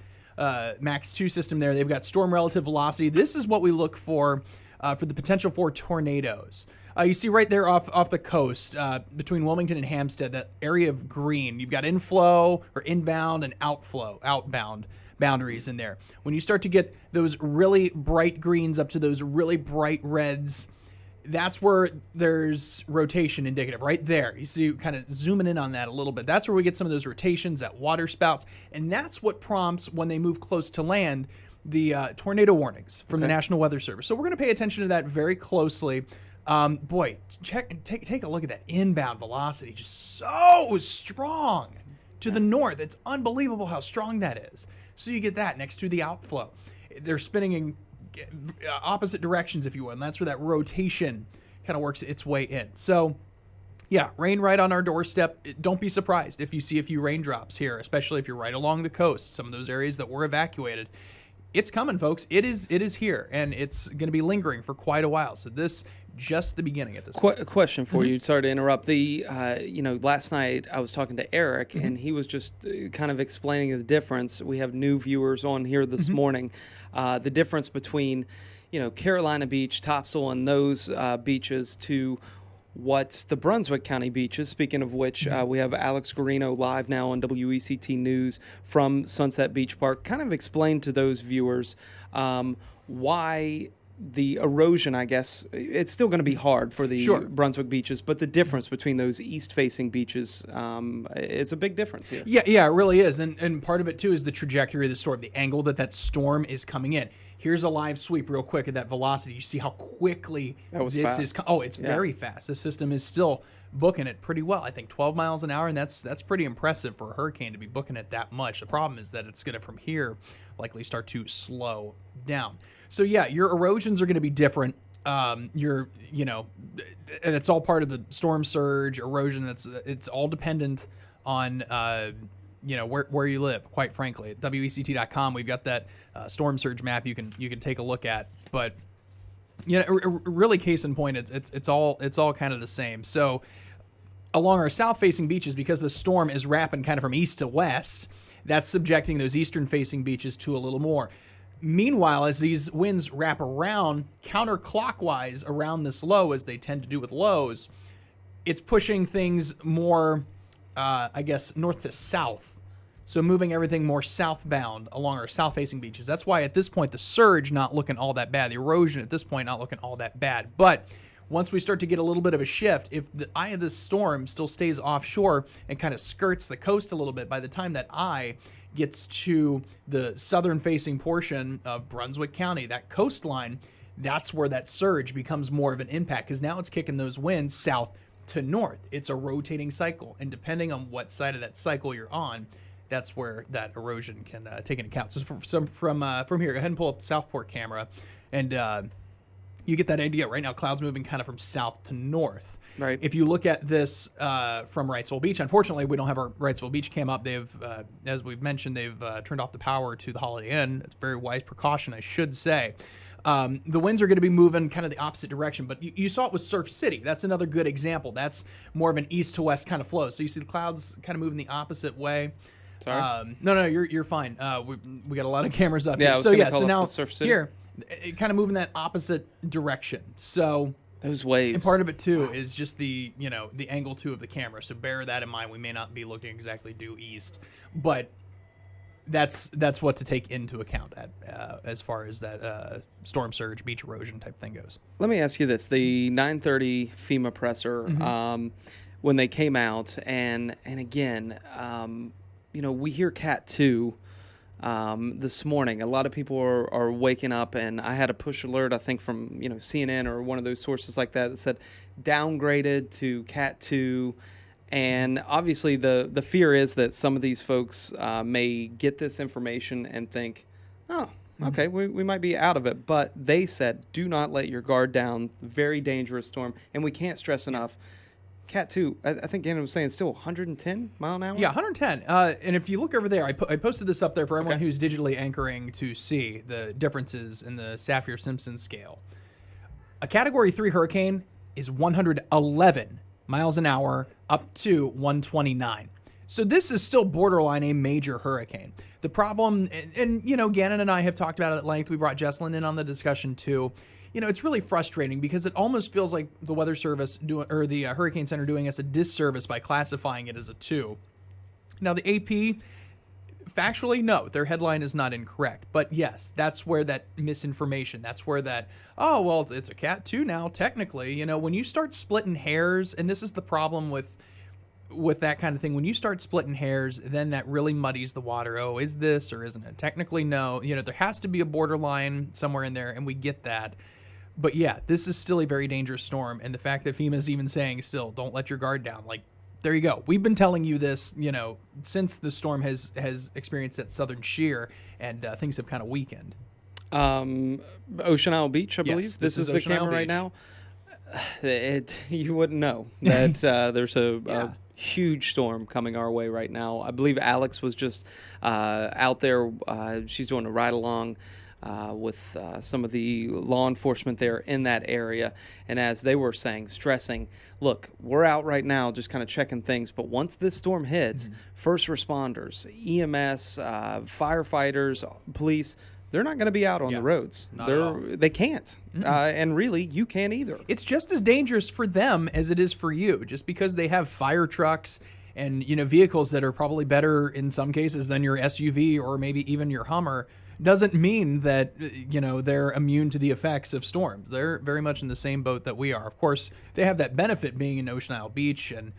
Max 2 system there. They've got storm relative velocity. This is what we look for the potential for tornadoes. You see right there off the coast between Wilmington and Hampstead, that area of green. You've got inflow or inbound and outbound boundaries in there. When you start to get those really bright greens up to those really bright reds, that's where there's rotation indicative right there. You see kind of zooming in on that a little bit. That's where we get some of those rotations, that water spouts, and that's what prompts, when they move close to land, the tornado warnings from the National Weather Service. So we're going to pay attention to that very closely. Take a look at that inbound velocity, just so strong to the north. It's unbelievable how strong that is. So you get that next to the outflow. They're spinning in opposite directions, if you will, and that's where that rotation kind of works its way in. So yeah, rain right on our doorstep. Don't be surprised if you see a few raindrops here, especially if you're right along the coast, some of those areas that were evacuated. it's coming, folks. It is here, and it's going to be lingering for quite a while. So this just the beginning at this point. Question for you. Sorry to interrupt. Last night I was talking to Eric, and he was just kind of explaining the difference. We have new viewers on here this morning. The difference between, Carolina Beach, Topsail, and those beaches to what's the Brunswick County beaches. Speaking of which, we have Alex Guarino live now on WECT News from Sunset Beach Park. Kind of explain to those viewers why the erosion, I guess, it's still going to be hard for the Brunswick beaches, but the difference between those east-facing beaches is a big difference here. Yeah, it really is. And part of it, too, is the trajectory of the storm, the angle that storm is coming in. Here's a live sweep real quick at that velocity. You see how quickly this is. It's very fast. The system is still booking it pretty well. I think 12 miles an hour, and that's pretty impressive for a hurricane to be booking it that much. The problem is that it's going to, from here, likely start to slow down. So yeah, your erosions are going to be different. It's all part of the storm surge erosion. It's all dependent on where you live. Quite frankly, at WECT.com, we've got that storm surge map you can take a look at. But really, case in point, it's all kind of the same. So along our south-facing beaches, because the storm is wrapping kind of from east to west, that's subjecting those eastern-facing beaches to a little more. Meanwhile, as these winds wrap around counterclockwise around this low, as they tend to do with lows, it's pushing things more, north to south. So moving everything more southbound along our south-facing beaches. That's why at this point the surge not looking all that bad. The erosion at this point not looking all that bad. But once we start to get a little bit of a shift, if the eye of this storm still stays offshore and kind of skirts the coast a little bit, by the time that eye gets to the southern-facing portion of Brunswick County, that coastline, that's where that surge becomes more of an impact, because now it's kicking those winds south to north. It's a rotating cycle, and depending on what side of that cycle you're on, that's where that erosion can take into account. So from here, go ahead and pull up the Southport camera, and you get that idea. Right now, clouds moving kind of from south to north. Right. If you look at this from Wrightsville Beach, unfortunately, we don't have our Wrightsville Beach cam up. They've, as we've mentioned, they've turned off the power to the Holiday Inn. It's a very wise precaution, I should say. The winds are going to be moving kind of the opposite direction, but you saw it with Surf City. That's another good example. That's more of an east to west kind of flow. So you see the clouds kind of moving the opposite way. Sorry. No, you're fine. We got a lot of cameras up Yeah, here. So now Surf City. here, it kind of moving that opposite direction. So those waves. And part of it too is just the angle too of the camera. So bear that in mind. We may not be looking exactly due east, but that's what to take into account as far as that storm surge, beach erosion type thing goes. Let me ask you this: the 9:30 FEMA presser, when they came out, and again, we hear Cat 2. This morning, a lot of people are waking up, and I had a push alert, I think from CNN or one of those sources like that said downgraded to Cat 2, and obviously the fear is that some of these folks may get this information and think, oh, okay, we might be out of it, but they said do not let your guard down. Very dangerous storm, and we can't stress enough. Cat 2, I think Gannon was saying still 110 mile an hour? Yeah, 110. And if you look over there, I posted this up there for everyone who's digitally anchoring to see the differences in the Saffir-Simpson scale. A Category 3 hurricane is 111 miles an hour up to 129. So this is still borderline a major hurricane. The problem, and Gannon and I have talked about it at length. We brought Jesselyn in on the discussion too. It's really frustrating because it almost feels like the Weather Service or the Hurricane Center doing us a disservice by classifying it as a 2. Now, the AP, factually, no, their headline is not incorrect. But yes, that's where that misinformation, that's where that, oh, well, it's a Cat 2 now, technically. When you start splitting hairs, and this is the problem with that kind of thing, when you start splitting hairs, then that really muddies the water. Oh, is this or isn't it? Technically, no. There has to be a borderline somewhere in there, and we get that. But yeah, this is still a very dangerous storm, and the fact that FEMA is even saying still, don't let your guard down, like, there you go. We've been telling you this, since the storm has experienced that southern shear, and things have kind of weakened. Ocean Isle Beach, I believe. Yes, this is the Ocean Isle camera right Beach. now. You wouldn't know that there's a huge storm coming our way right now. I believe Alex was just out there. She's doing a ride along with some of the law enforcement there in that area. And as they were saying, stressing, look, we're out right now just kind of checking things. But once this storm hits, first responders, EMS, firefighters, police, they're not going to be out on the roads. They can't. And really, you can't either. It's just as dangerous for them as it is for you. Just because they have fire trucks and vehicles that are probably better in some cases than your SUV or maybe even your Hummer doesn't mean that they're immune to the effects of storms. They're very much in the same boat that we are. Of course, they have that benefit being in Ocean Isle Beach and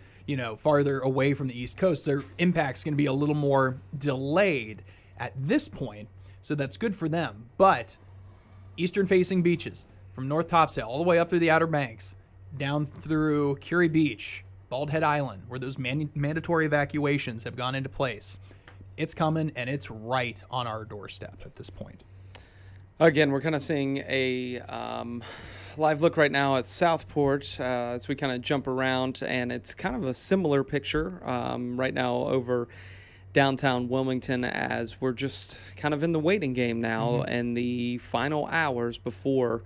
farther away from the East Coast. Their impact's going to be a little more delayed at this point. So that's good for them. But eastern-facing beaches, from North Topsail all the way up through the Outer Banks, down through Curie Beach, Bald Head Island, where those mandatory evacuations have gone into place, it's coming, and it's right on our doorstep at this point. Again, we're kind of seeing a live look right now at Southport as we kind of jump around, and it's kind of a similar picture right now over downtown Wilmington as we're just kind of in the waiting game now and the final hours before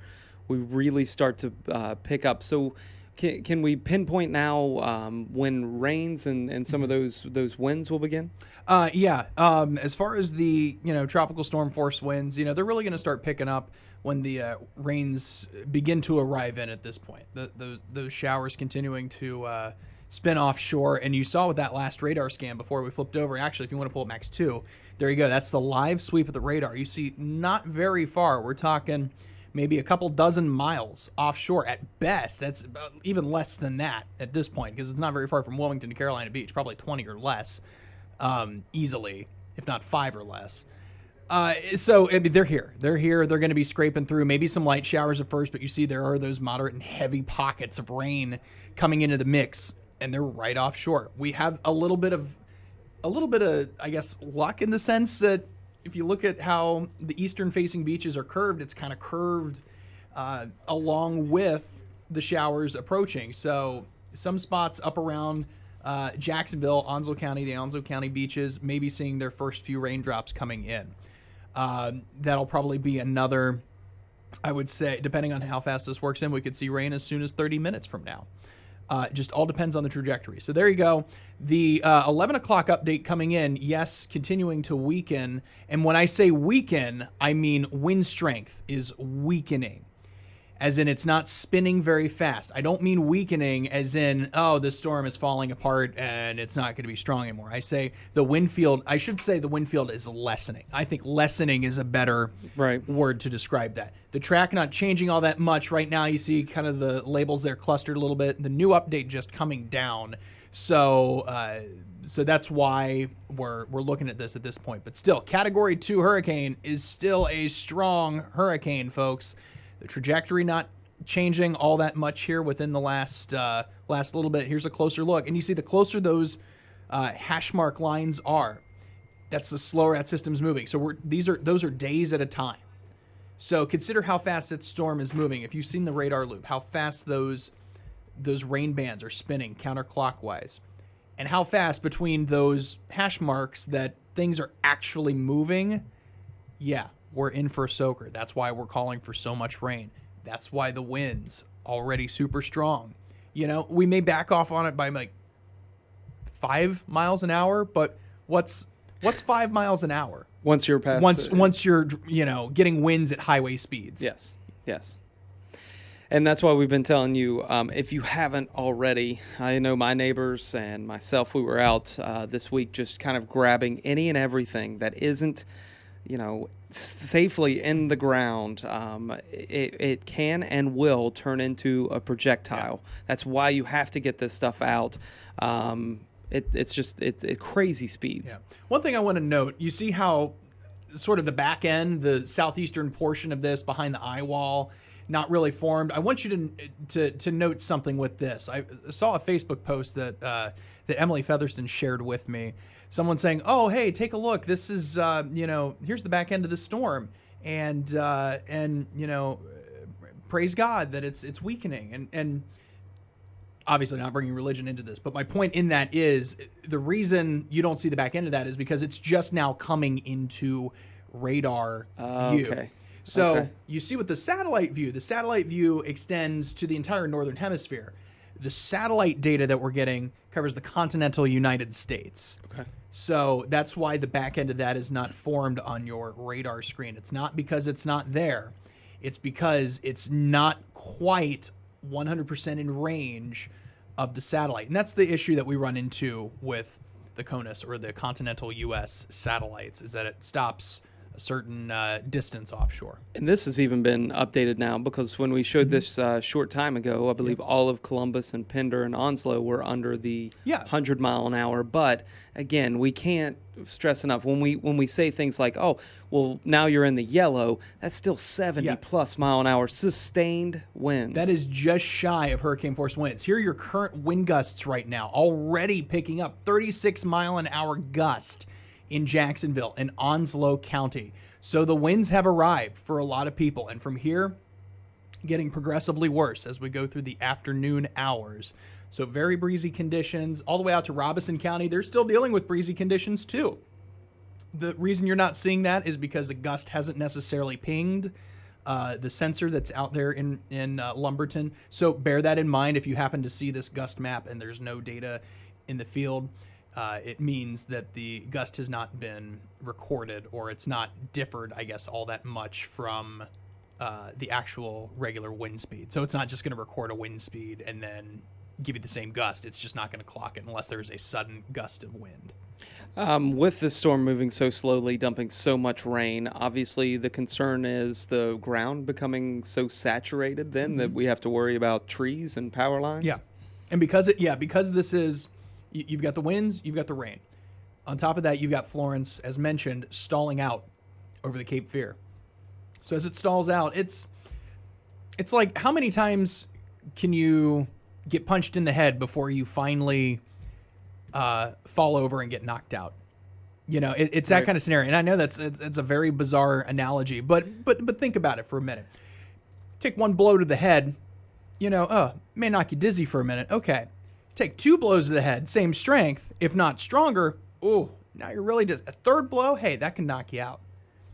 we really start to pick up. So can we pinpoint now when rains and some of those winds will begin? As far as the tropical storm force winds, they're really going to start picking up when the rains begin to arrive in at this point. Those showers continuing to spin offshore, and you saw with that last radar scan before we flipped over. Actually, if you want to pull up Max 2, there you go. That's the live sweep of the radar. You see not very far. We're talking maybe a couple dozen miles offshore at best. That's about even less than that at this point because it's not very far from Wilmington to Carolina Beach, probably 20 or less easily, if not 5 or less. So I mean, they're here. They're going to be scraping through maybe some light showers at first, but you see there are those moderate and heavy pockets of rain coming into the mix. And they're right offshore. We have a little bit of, I guess, luck in the sense that if you look at how the eastern-facing beaches are curved, it's kind of curved along with the showers approaching. So some spots up around Jacksonville, Onslow County, the Onslow County beaches, maybe seeing their first few raindrops coming in. That'll probably be another, I would say, depending on how fast this works in, we could see rain as soon as 30 minutes from now. Just all depends on the trajectory. So there you go. The 11 o'clock update coming in, yes, continuing to weaken. And when I say weaken, I mean wind strength is weakening. As in it's not spinning very fast. I don't mean weakening as in, oh, the storm is falling apart and it's not going to be strong anymore. I say the wind field is lessening. I think lessening is a better word to describe that. The track not changing all that much. Right now you see kind of the labels there clustered a little bit. The new update just coming down. So that's why we're looking at this at this point. But still, Category 2 hurricane is still a strong hurricane, folks. The trajectory not changing all that much here within the last little bit. Here's a closer look. And you see the closer those hash mark lines are, that's the slower that system's moving. So those are days at a time. So consider how fast that storm is moving. If you've seen the radar loop, how fast those rain bands are spinning counterclockwise. And how fast between those hash marks that things are actually moving, yeah. We're in for a soaker. That's why we're calling for so much rain. That's why the wind's already super strong. We may back off on it by like 5 miles an hour, but what's 5 miles an hour? Once you're past once you're getting winds at highway speeds. Yes. And that's why we've been telling you, if you haven't already, I know my neighbors and myself, we were out this week just kind of grabbing any and everything that isn't, safely in the ground. It can and will turn into a projectile. Yeah. That's why you have to get this stuff out. It's crazy speeds. Yeah. One thing I want to note, you see how sort of the back end, the southeastern portion of this behind the eye wall, not really formed. I want you to note something with this. I saw a Facebook post that Emily Featherston shared with me. Someone saying, "Oh, hey, take a look. This is here's the back end of the storm, and praise God that it's weakening." And obviously not bringing religion into this, but my point in that is the reason you don't see the back end of that is because it's just now coming into radar view. Okay. So Okay. you see with the satellite view extends to the entire northern hemisphere. The satellite data that we're getting covers the continental United States. Okay. So that's why the back end of that is not formed on your radar screen. It's not because it's not there. It's because it's not quite 100% in range of the satellite. And that's the issue that we run into with the CONUS, or the continental U.S. satellites, is that it stops a certain distance offshore. And this has even been updated now, because when we showed this short time ago, I believe all of Columbus and Pender and Onslow were under the 100 mile an hour. But again, we can't stress enough when we say things like, oh, well, now you're in the yellow, that's still 70 plus mile an hour sustained winds. That is just shy of hurricane force winds. Here are your current wind gusts right now, already picking up 36 mile an hour gust in Jacksonville and Onslow County. So the winds have arrived for a lot of people, and from here, getting progressively worse as we go through the afternoon hours. So very breezy conditions all the way out to Robeson County. They're still dealing with breezy conditions too. The reason you're not seeing that is because the gust hasn't necessarily pinged the sensor that's out there in Lumberton. So bear that in mind if you happen to see this gust map and there's no data in the field. It means that the gust has not been recorded, or it's not differed, I guess, all that much from the actual regular wind speed. So it's not just going to record a wind speed and then give you the same gust. It's just not going to clock it unless there's a sudden gust of wind. With the storm moving so slowly, dumping so much rain, obviously the concern is the ground becoming so saturated then that we have to worry about trees and power lines. Yeah. And because this is, you've got the winds, you've got the rain. On top of that, you've got Florence, as mentioned, stalling out over the Cape Fear. So as it stalls out, it's like, how many times can you get punched in the head before you finally fall over and get knocked out? You know, it's that kind of scenario. And I know it's a very bizarre analogy, but think about it for a minute. Take one blow to the head, may knock you dizzy for a minute. Okay. Take two blows to the head, same strength, if not stronger. Oh, now you're really just a third blow. Hey, that can knock you out.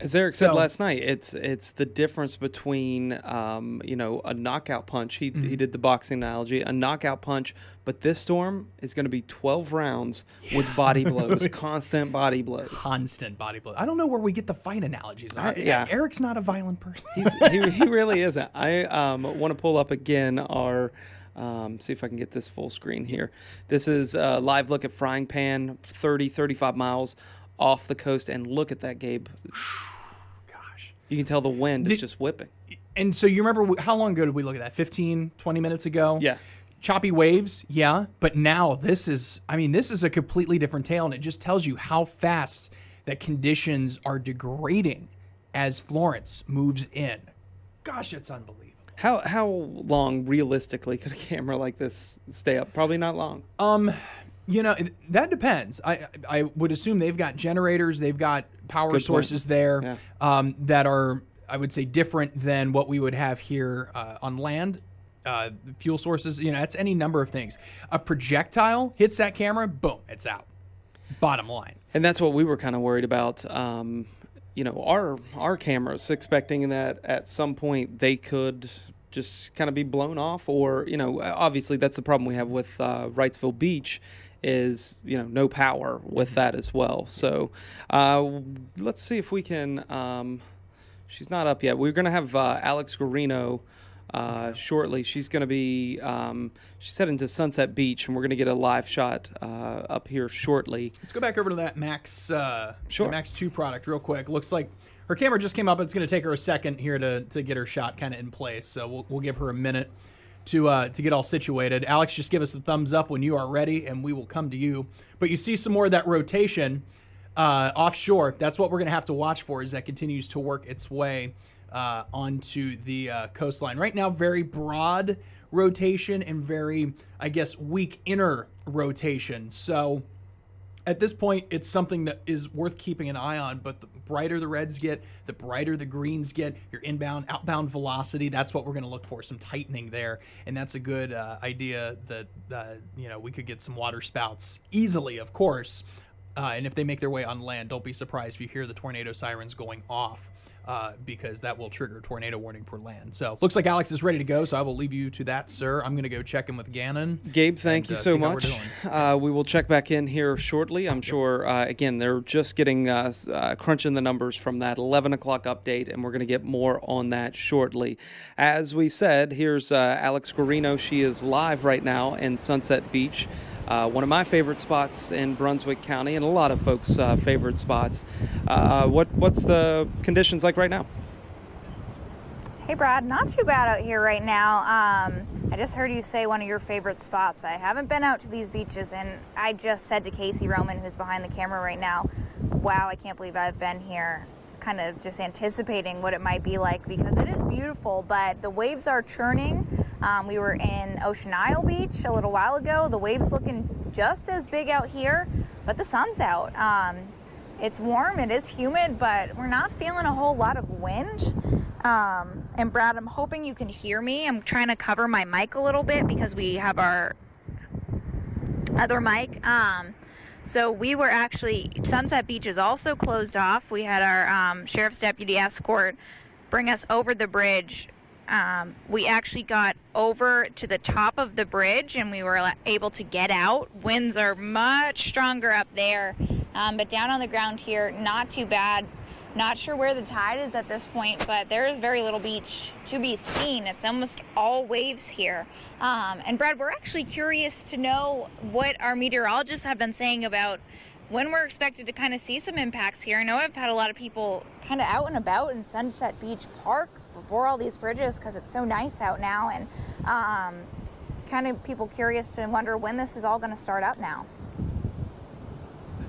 As Eric said last night, it's the difference between a knockout punch. He did the boxing analogy, a knockout punch, but this storm is going to be 12 rounds with body blows, constant body blows. Constant body blows. I don't know where we get the fight analogies. Eric's not a violent person. He really isn't. I want to pull up again our. See if I can get this full screen here. This is a live look at Frying Pan, 35 miles off the coast, and look at that, Gabe. Gosh. You can tell the wind is just whipping. And so you remember, how long ago did we look at that? 15, 20 minutes ago? Yeah. Choppy waves, yeah. But now this is a completely different tale, and it just tells you how fast that conditions are degrading as Florence moves in. Gosh, it's unbelievable. How long, realistically, could a camera like this stay up? Probably not long. That depends. I would assume they've got generators, they've got power sources there that are, I would say, different than what we would have here on land. Fuel sources, it's any number of things. A projectile hits that camera, boom, it's out. Bottom line. And that's what we were kind of worried about. Our cameras, expecting that at some point they could just kind of be blown off, or obviously that's the problem we have with Wrightsville Beach is no power with that as well. So let's see if we can. She's not up yet. We're going to have Alex Guarino shortly. She's going to be she's heading to Sunset Beach, and we're going to get a live shot up here shortly. Let's go back over to that Max the Max 2 product real quick. Looks like her camera just came up. It's going to take her a second here to get her shot kind of in place. So we'll give her a minute to get all situated. Alex, just give us the thumbs up when you are ready, and we will come to you. But you see some more of that rotation offshore. That's what we're going to have to watch for, as that continues to work its way onto the coastline. Right now, very broad rotation and very, I guess, weak inner rotation. So At this point, it's something that is worth keeping an eye on, but the brighter the reds get, the brighter the greens get, your inbound, outbound velocity, that's what we're going to look for, some tightening there. And that's a good idea that, we could get some water spouts easily, of course. And if they make their way on land, don't be surprised if you hear the tornado sirens going off. Because that will trigger tornado warning for land. So looks like Alex is ready to go, so I will leave you to that, sir. I'm going to go check in with Gannon. Gabe, thank you so much. We will check back in here shortly. I'm sure, again, they're just getting crunching the numbers from that 11 o'clock update, and we're going to get more on that shortly. As we said, here's Alex Guarino. She is live right now in Sunset Beach. One of my favorite spots in Brunswick County, and a lot of folks' favorite spots. What's the conditions like right now? Hey Brad, not too bad out here right now. I just heard you say one of your favorite spots. I haven't been out to these beaches, and I just said to Casey Roman, who's behind the camera right now, wow, I can't believe I've been here. Kind of just anticipating what it might be like, because it is beautiful, but the waves are churning. We were in Ocean Isle Beach a little while ago. The waves looking just as big out here, but the sun's out. It's warm, it is humid, but we're not feeling a whole lot of wind. And Brad, I'm hoping you can hear me. I'm trying to cover my mic a little bit because we have our other mic. So we were actually, Sunset Beach is also closed off. We had our sheriff's deputy escort bring us over the bridge. We actually got over to the top of the bridge and we were able to get out. Winds are much stronger up there, but down on the ground here, not too bad. Not sure where the tide is at this point, but there is very little beach to be seen. It's almost all waves here. And Brad, we're actually curious to know what our meteorologists have been saying about when we're expected to kind of see some impacts here. I know I've had a lot of people kind of out and about in Sunset Beach Park before all these bridges because it's so nice out now, and kind of people curious to wonder when this is all going to start up now.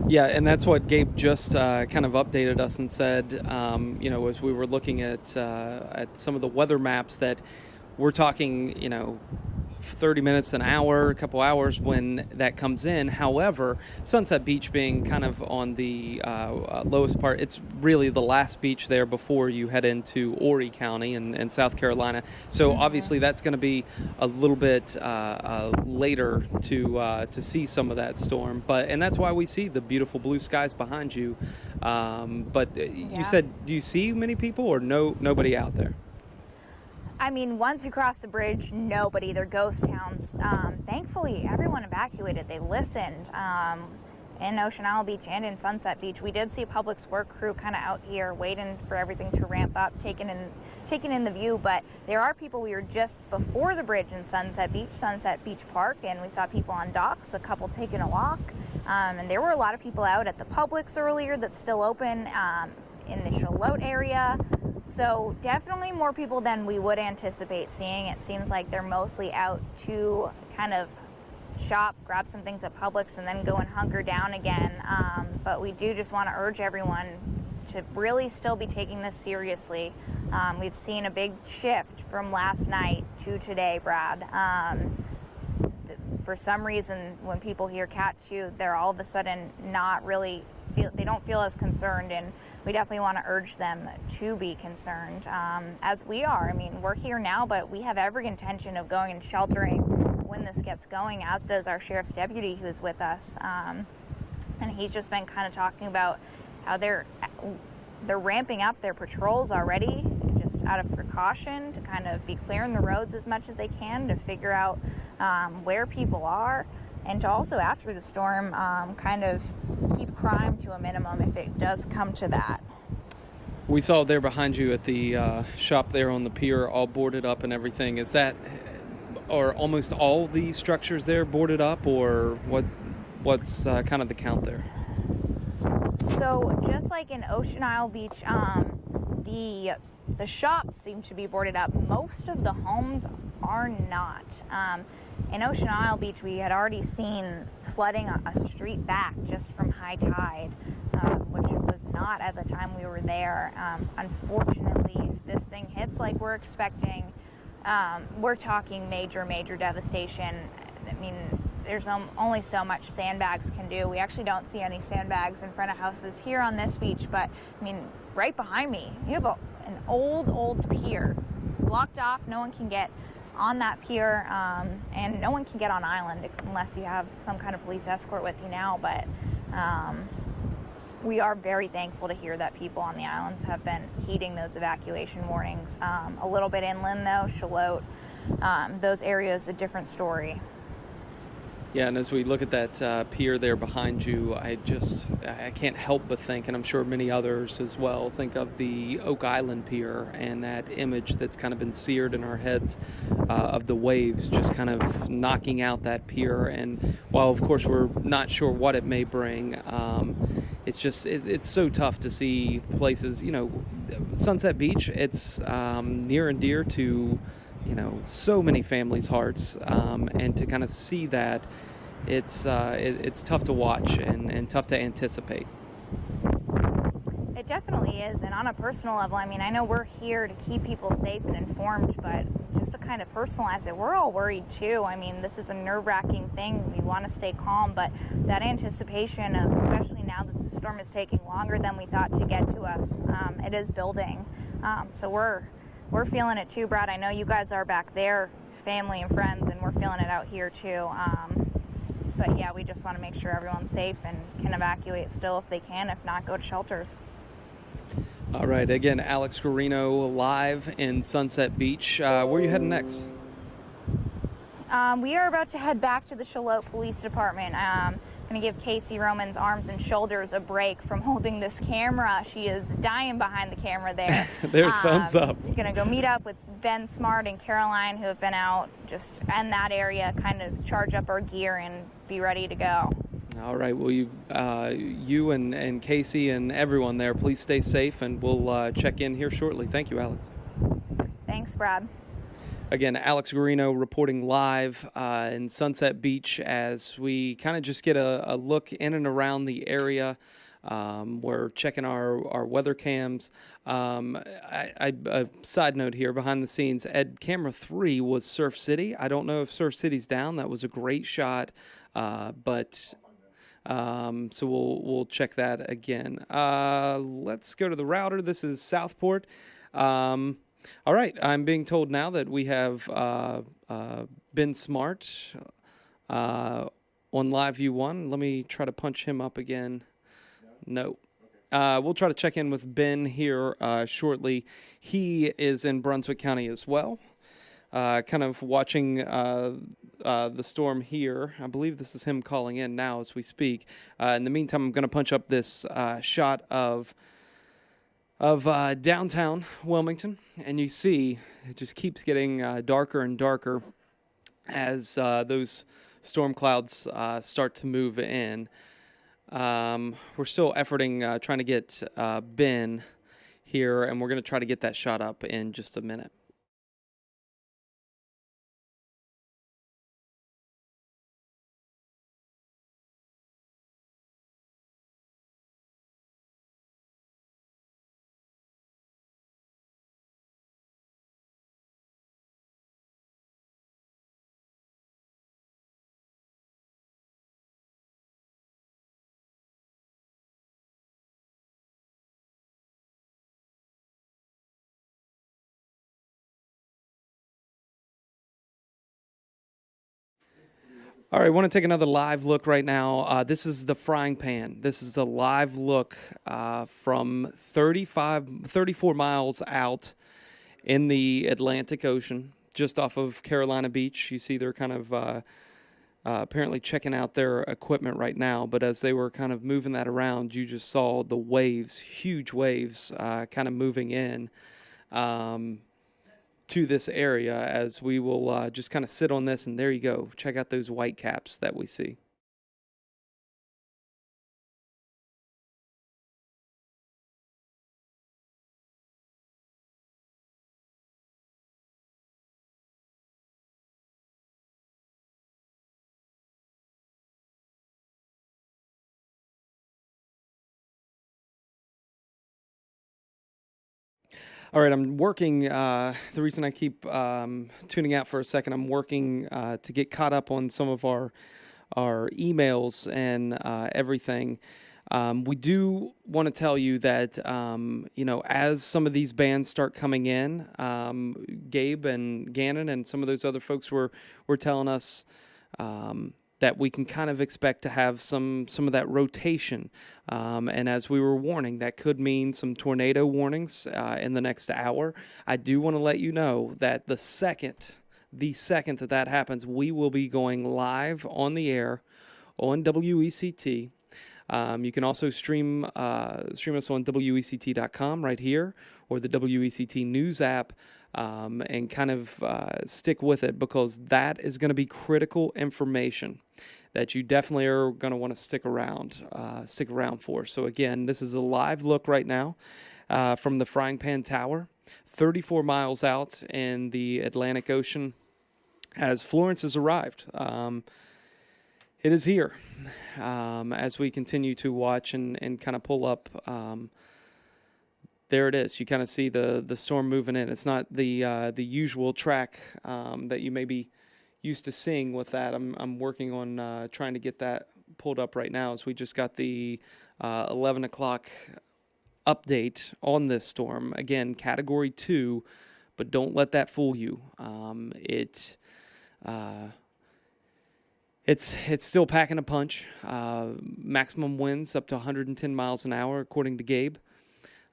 Yeah, and that's what Gabe just kind of updated us and said, as we were looking at some of the weather maps, that we're talking, 30 minutes, an hour, a couple hours when that comes in. However, Sunset Beach being kind of on the lowest part, it's really the last beach there before you head into Horry County in South Carolina. So obviously that's going to be a little bit later to see some of that storm. And that's why we see the beautiful blue skies behind you. You said, do you see many people or nobody out there? I mean, once you cross the bridge, nobody. They're ghost towns. Thankfully, everyone evacuated. They listened. In Ocean Isle Beach and in Sunset Beach, we did see a public work crew kind of out here waiting for everything to ramp up, taking in the view. But there are people. We were just before the bridge in Sunset Beach Park, and we saw people on docks, a couple taking a walk. And there were a lot of people out at the Publix earlier that's still open in the Charlotte area. So definitely more people than we would anticipate seeing. It seems like they're mostly out to kind of shop, grab some things at Publix, and then go and hunker down again. But we do just want to urge everyone to really still be taking this seriously. We've seen a big shift from last night to today, Brad. For some reason, when people hear Cat 2, they're all of a sudden not really they don't feel as concerned, and we definitely want to urge them to be concerned, as we are. I mean, we're here now, but we have every intention of going and sheltering when this gets going, as does our sheriff's deputy who's with us. And he's just been kind of talking about how they're ramping up their patrols already, just out of precaution, to kind of be clearing the roads as much as they can to figure out where people are, and to also, after the storm, kind of keep crime to a minimum if it does come to that. We saw there behind you at the shop there on the pier, all boarded up and everything. Is that, or almost all the structures there boarded up, or what's kind of the count there? So just like in Ocean Isle Beach, the shops seem to be boarded up. Most of the homes are not. In Ocean Isle Beach, we had already seen flooding a street back just from high tide, which was not at the time we were there. Unfortunately, if this thing hits like we're expecting, we're talking major devastation. I mean, there's only so much sandbags can do. We actually don't see any sandbags in front of houses here on this beach, but I mean, right behind me, you have an old pier blocked off. No one can get on that pier, and no one can get on island unless you have some kind of police escort with you now. But we are very thankful to hear that people on the islands have been heeding those evacuation warnings. A little bit inland though, Charlotte, those areas, a different story. Yeah, and as we look at that pier there behind you, I can't help but think, and I'm sure many others as well, think of the Oak Island Pier and that image that's kind of been seared in our heads of the waves just kind of knocking out that pier. And while, of course, we're not sure what it may bring, it's so tough to see places, Sunset Beach, it's near and dear to so many families' hearts, and to kind of see that, it's tough to watch and tough to anticipate. It definitely is, and on a personal level, I mean, I know we're here to keep people safe and informed, but just to kind of personalize it, we're all worried too. I mean, this is a nerve-wracking thing. We want to stay calm, but that anticipation of, especially now that the storm is taking longer than we thought to get to us, it is building. So we're feeling it too, Brad. I know you guys are back there, family and friends, and we're feeling it out here too. But yeah, we just want to make sure everyone's safe and can evacuate still if they can. If not, go to shelters. All right. Again, Alex Guarino live in Sunset Beach. Where are you heading next? We are about to head back to the Charlotte Police Department. Going to give Casey Roman's arms and shoulders a break from holding this camera. She is dying behind the camera there. There's thumbs up. Going to go meet up with Ben Smart and Caroline, who have been out just in that area, kind of charge up our gear and be ready to go. All right. Well, you and Casey and everyone there, please stay safe, and we'll check in here shortly. Thank you, Alex. Thanks, Brad. Again, Alex Guarino reporting live in Sunset Beach as we kind of just get a look in and around the area. We're checking our weather cams. A side note here, behind the scenes, camera 3 was Surf City. I don't know if Surf City's down. That was a great shot, but so we'll check that again. Let's go to the router. This is Southport. All right, I'm being told now that we have Ben Smart on Live View 1. Let me try to punch him up again. No. We'll try to check in with Ben here shortly. He is in Brunswick County as well, kind of watching the storm here. I believe this is him calling in now as we speak. In the meantime, I'm going to punch up this shot of downtown Wilmington, and you see it just keeps getting darker and darker as those storm clouds start to move in. We're still efforting trying to get Ben here, and we're going to try to get that shot up in just a minute. All right, I want to take another live look right now. This is the frying pan. This is the live look from 34 miles out in the Atlantic Ocean, just off of Carolina Beach. You see they're kind of apparently checking out their equipment right now, but as they were kind of moving that around, you just saw the waves, huge waves, kind of moving in to this area, as we will just kind of sit on this, and there you go. Check out those white caps that we see. All right, I'm working. The reason I keep tuning out for a second, I'm working to get caught up on some of our our emails and everything. We do want to tell you that, as some of these bands start coming in, Gabe and Gannon and some of those other folks were telling us that we can kind of expect to have some of that rotation. And as we were warning, that could mean some tornado warnings in the next hour. I do want to let you know that the second that happens, we will be going live on the air on WECT. You can also stream us on WECT.com right here, or the WECT News app, and kind of stick with it, because that is going to be critical information that you definitely are going to want to stick around for. So again, this is a live look right now from the Frying Pan Tower, 34 miles out in the Atlantic Ocean, as Florence has arrived. It is here as we continue to watch and kind of pull up. There it is. You kind of see the storm moving in. It's not the usual track that you may be used to seeing with that. I'm working on trying to get that pulled up right now, as we just got the 11 o'clock update on this storm. Again, Category 2, but don't let that fool you. It's still packing a punch. Maximum winds up to 110 miles an hour, according to Gabe.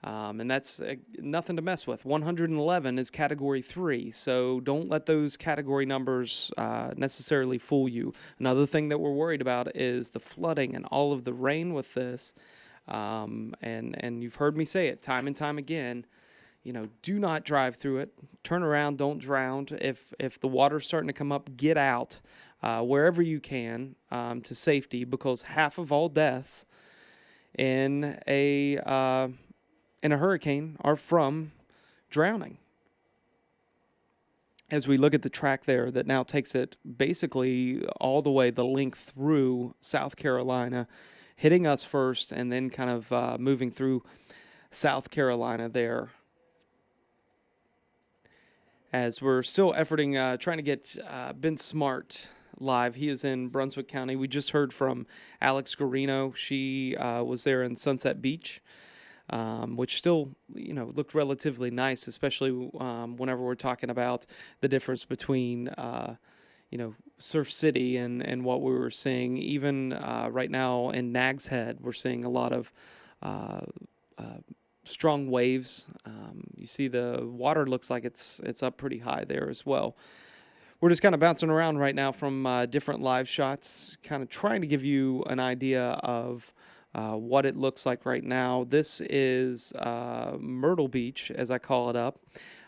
And that's nothing to mess with. 111 is Category 3, so don't let those category numbers necessarily fool you. Another thing that we're worried about is the flooding and all of the rain with this. And you've heard me say it time and time again. Do not drive through it. Turn around, don't drown. If the water's starting to come up, get out wherever you can to safety, because half of all deaths in a hurricane are from drowning. As we look at the track there that now takes it basically all the way the length through South Carolina, hitting us first and then kind of moving through South Carolina there. As we're still efforting, trying to get Ben Smart live. He is in Brunswick County. We just heard from Alex Garino. She was there in Sunset Beach, which still, looked relatively nice, especially whenever we're talking about the difference between, Surf City and what we were seeing. Even right now in Nags Head, we're seeing a lot of strong waves. You see the water looks like it's up pretty high there as well. We're just kind of bouncing around right now from different live shots, kind of trying to give you an idea of what it looks like right now. This is Myrtle Beach, as I call it up.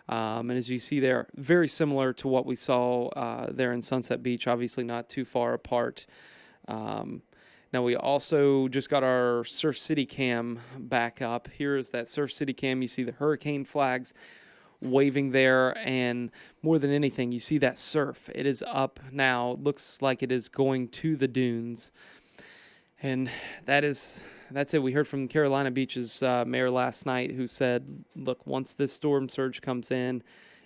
And as you see there, very similar to what we saw there in Sunset Beach, obviously not too far apart. Now, we also just got our Surf City cam back up. Here is that Surf City cam. You see the hurricane flags waving there, and more than anything, you see that surf. It is up now. Looks like it is going to the dunes. And that's it. We heard from Carolina Beach's mayor last night, who said, look, once this storm surge comes in,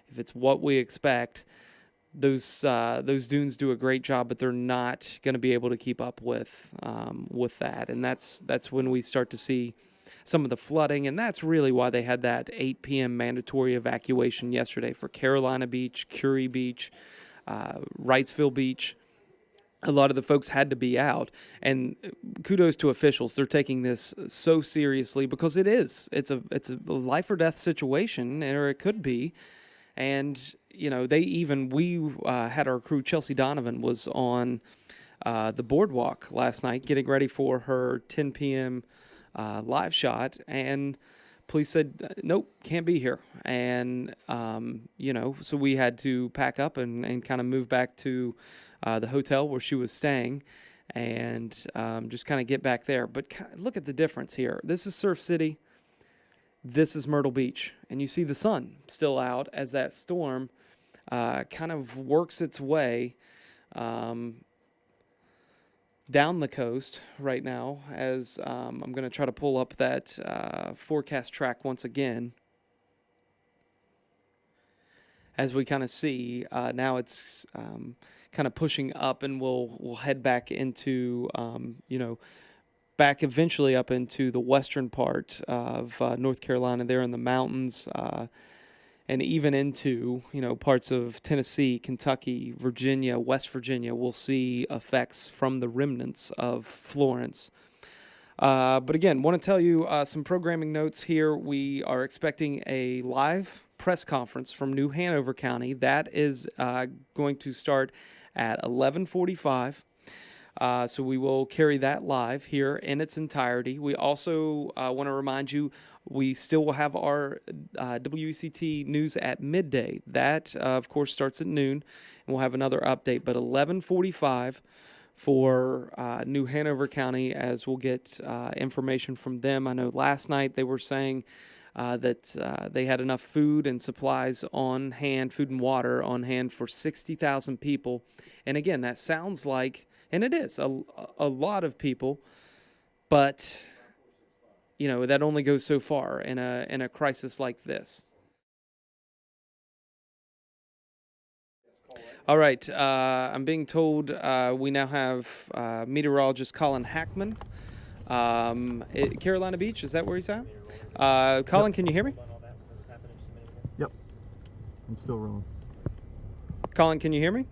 if it's what we expect, those dunes do a great job, but they're not going to be able to keep up with that. And that's when we start to see some of the flooding, and that's really why they had that 8 p.m. mandatory evacuation yesterday for Carolina Beach, Curie Beach, Wrightsville Beach. A lot of the folks had to be out, and kudos to officials. They're taking this so seriously, because it's a life or death situation, or it could be. And we had our crew, Chelsea Donovan, was on the boardwalk last night getting ready for her 10 p.m. Live shot, and police said, nope, can't be here. And, so we had to pack up and kind of move back to the hotel where she was staying, and just kind of get back there. But look at the difference here. This is Surf City. This is Myrtle Beach. And you see the sun still out as that storm kind of works its way down the coast right now, as I'm going to try to pull up that forecast track once again. As we kind of see, now it's kind kind of pushing up, and we'll head back into back eventually up into the western part of North Carolina, there in the mountains, and even into parts of Tennessee, Kentucky, Virginia, West Virginia. We'll see effects from the remnants of Florence. But again, want to tell you some programming notes here. We are expecting a live press conference from New Hanover County. That is going to start at 11:45. So we will carry that live here in its entirety. We also want to remind you, we still will have our WECT news at midday. That, of course, starts at noon, and we'll have another update. But 11:45 for New Hanover County, as we'll get information from them. I know last night they were saying that they had enough food and supplies on hand, food and water on hand for 60,000 people. And again, that sounds like, and it is, a lot of people, but that only goes so far in a crisis like this. All right, I'm being told we now have meteorologist Colin Hackman. Carolina Beach, is that where he's at? Colin, can you hear me? Yep. I'm still rolling. Colin, can you hear me?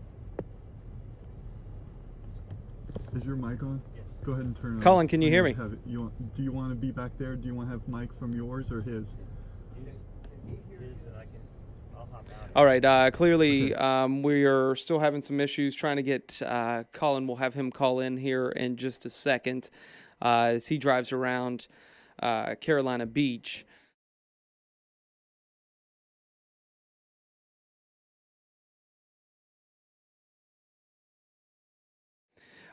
Is your mic on? Yes. Go ahead and turn it on. Colin, can you hear me? Do you want to be back there? Do you want to have mic from yours or his? All right. Clearly, we are still having some issues trying to get Colin. We'll have him call in here in just a second as he drives around Carolina Beach.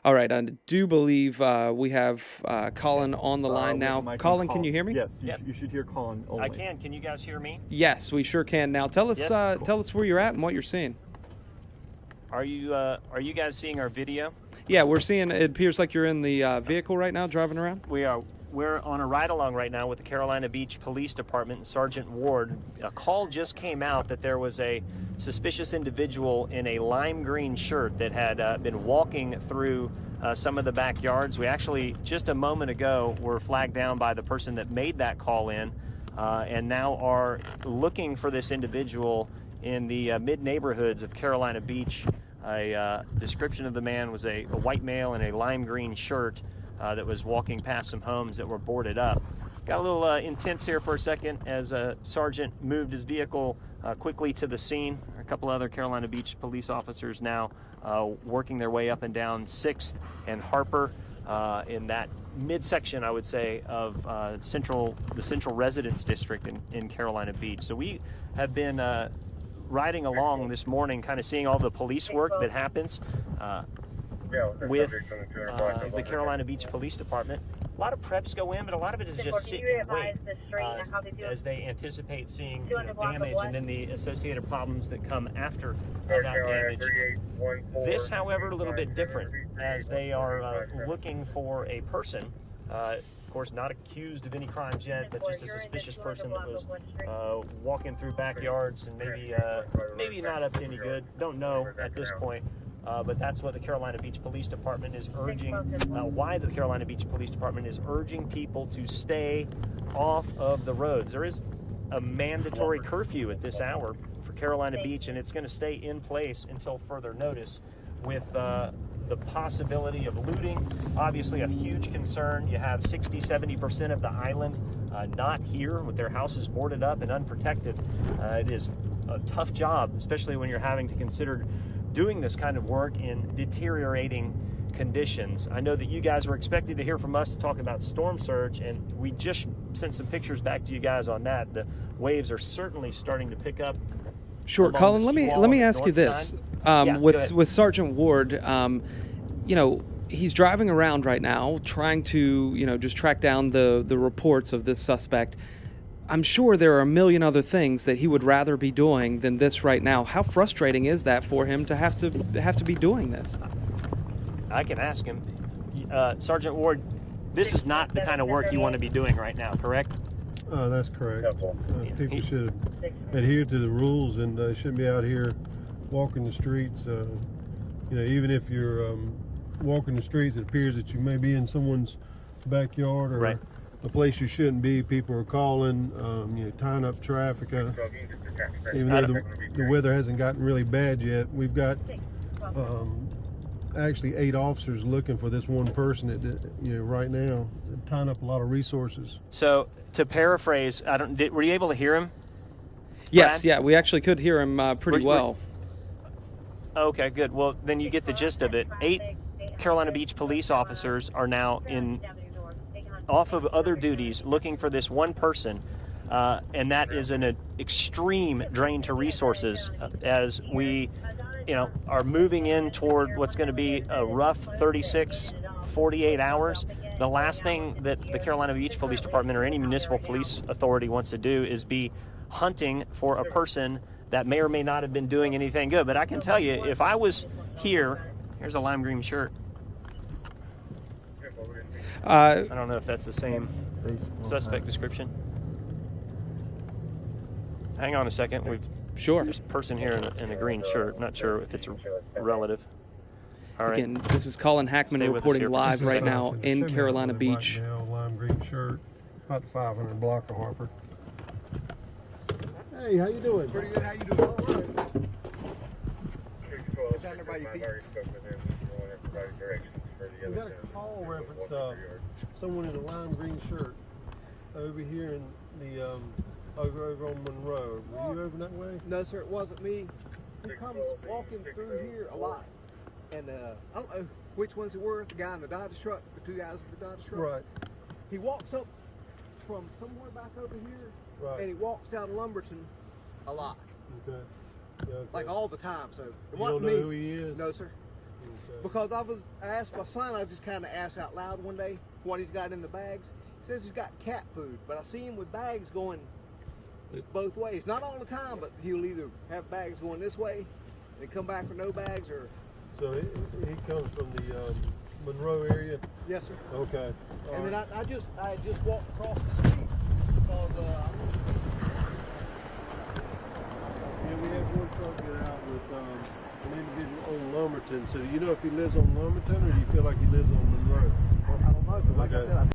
All right. I do believe we have Colin on the line now. Colin, can you hear me? Yes. You should hear Colin only. I can. Can you guys hear me? Yes, we sure can. Now, tell us Yes. tell us where you're at and what you're seeing. Are you guys seeing our video? Yeah, we're seeing. It appears like you're in the vehicle right now, driving around. We are. We're on a ride-along right now with the Carolina Beach Police Department and Sergeant Ward. A call just came out that there was a suspicious individual in a lime green shirt that had been walking through some of the backyards. We actually, just a moment ago, were flagged down by the person that made that call in, and now are looking for this individual in the mid-neighborhoods of Carolina Beach. A description of the man was a white male in a lime green shirt that was walking past some homes that were boarded up. Got a little intense here for a second as a sergeant moved his vehicle quickly to the scene. A couple other Carolina Beach police officers now working their way up and down 6th and Harper in that midsection, I would say, of the central residence district in Carolina Beach. So we have been riding along this morning, kind of seeing all the police work that happens with the Carolina Beach Police Department. A lot of preps go in, but a lot of it is just sit and wait as they anticipate seeing damage and then the associated problems that come after that damage. This, however, a little bit different, as they are looking for a person, of course not accused of any crimes yet, but just a suspicious person that was walking through backyards and maybe not up to any good. Don't know at this point. But that's what the Carolina Beach Police Department is urging, why the Carolina Beach Police Department is urging people to stay off of the roads. There is a mandatory curfew at this hour for Carolina Beach, and it's going to stay in place until further notice, with the possibility of looting. Obviously a huge concern. You have 60-70% of the island not here, with their houses boarded up and unprotected. It is a tough job, especially when you're having to consider doing this kind of work in deteriorating conditions. I know that you guys were expected to hear from us to talk about storm surge, and we just sent some pictures back to you guys on that. The waves are certainly starting to pick up. Sure, Colin. Let me ask you this: with Sergeant Ward, he's driving around right now trying to just track down the reports of this suspect. I'm sure there are a million other things that he would rather be doing than this right now. How frustrating is that for him to have to be doing this? I can ask him. Sergeant Ward, this is not the kind of work you want to be doing right now, correct? That's correct. People should adhere to the rules and shouldn't be out here walking the streets, You know, even if you're walking the streets, it appears that you may be in someone's backyard or a place you shouldn't be. People are calling, you know, tying up traffic. Even though the weather hasn't gotten really bad yet, we've got actually 8 officers looking for this one person that, you know, right now, tying up a lot of resources. So to paraphrase, were you able to hear him? Yes, Brad? yeah, we actually could hear him pretty well. Okay, good. Well, then you get the gist of it. 8 Carolina Beach police officers are now off of other duties looking for this one person, and that is an extreme drain to resources as we, you know, are moving in toward what's going to be a rough 36, 48 hours. The last thing that the Carolina Beach Police Department or any municipal police authority wants to do is be hunting for a person that may or may not have been doing anything good. But I can tell you, if I was here, here's a lime green shirt. I don't know if that's the same suspect description. Hang on a second. There's a person here in a green shirt. Not sure if it's a relative. All right. Again, this is Colin Hackman Stay with us reporting here. live right now in Carolina Beach. Right now, lime green shirt, about 500 block of Harper. Hey, how you doing? Pretty good. How you doing? All right. Down there by your feet. We got a call reference someone in a lime green shirt over here in the over on Monroe. Were you over that way? No, sir, it wasn't me. He comes walking through here a lot, and I don't know which ones it were. The guy in the Dodge truck, the 2 guys in the Dodge truck. Right. He walks up from somewhere back over here, right, and he walks down Lumberton a lot. Okay. Yeah, okay. Like all the time. So it You wasn't don't know me. who he is? No, sir. Okay. Because I asked my son, I just kind of asked out loud one day what he's got in the bags. He says he's got cat food, but I see him with bags going both ways. Not all the time, but he'll either have bags going this way and come back with no bags, or. So he comes from the Monroe area? Yes, sir. Okay. And then I just walked across the street because yeah, we have one truck get out with an individual on Lumberton. So do you know if he lives on Lumberton or do you feel like he lives on Monroe?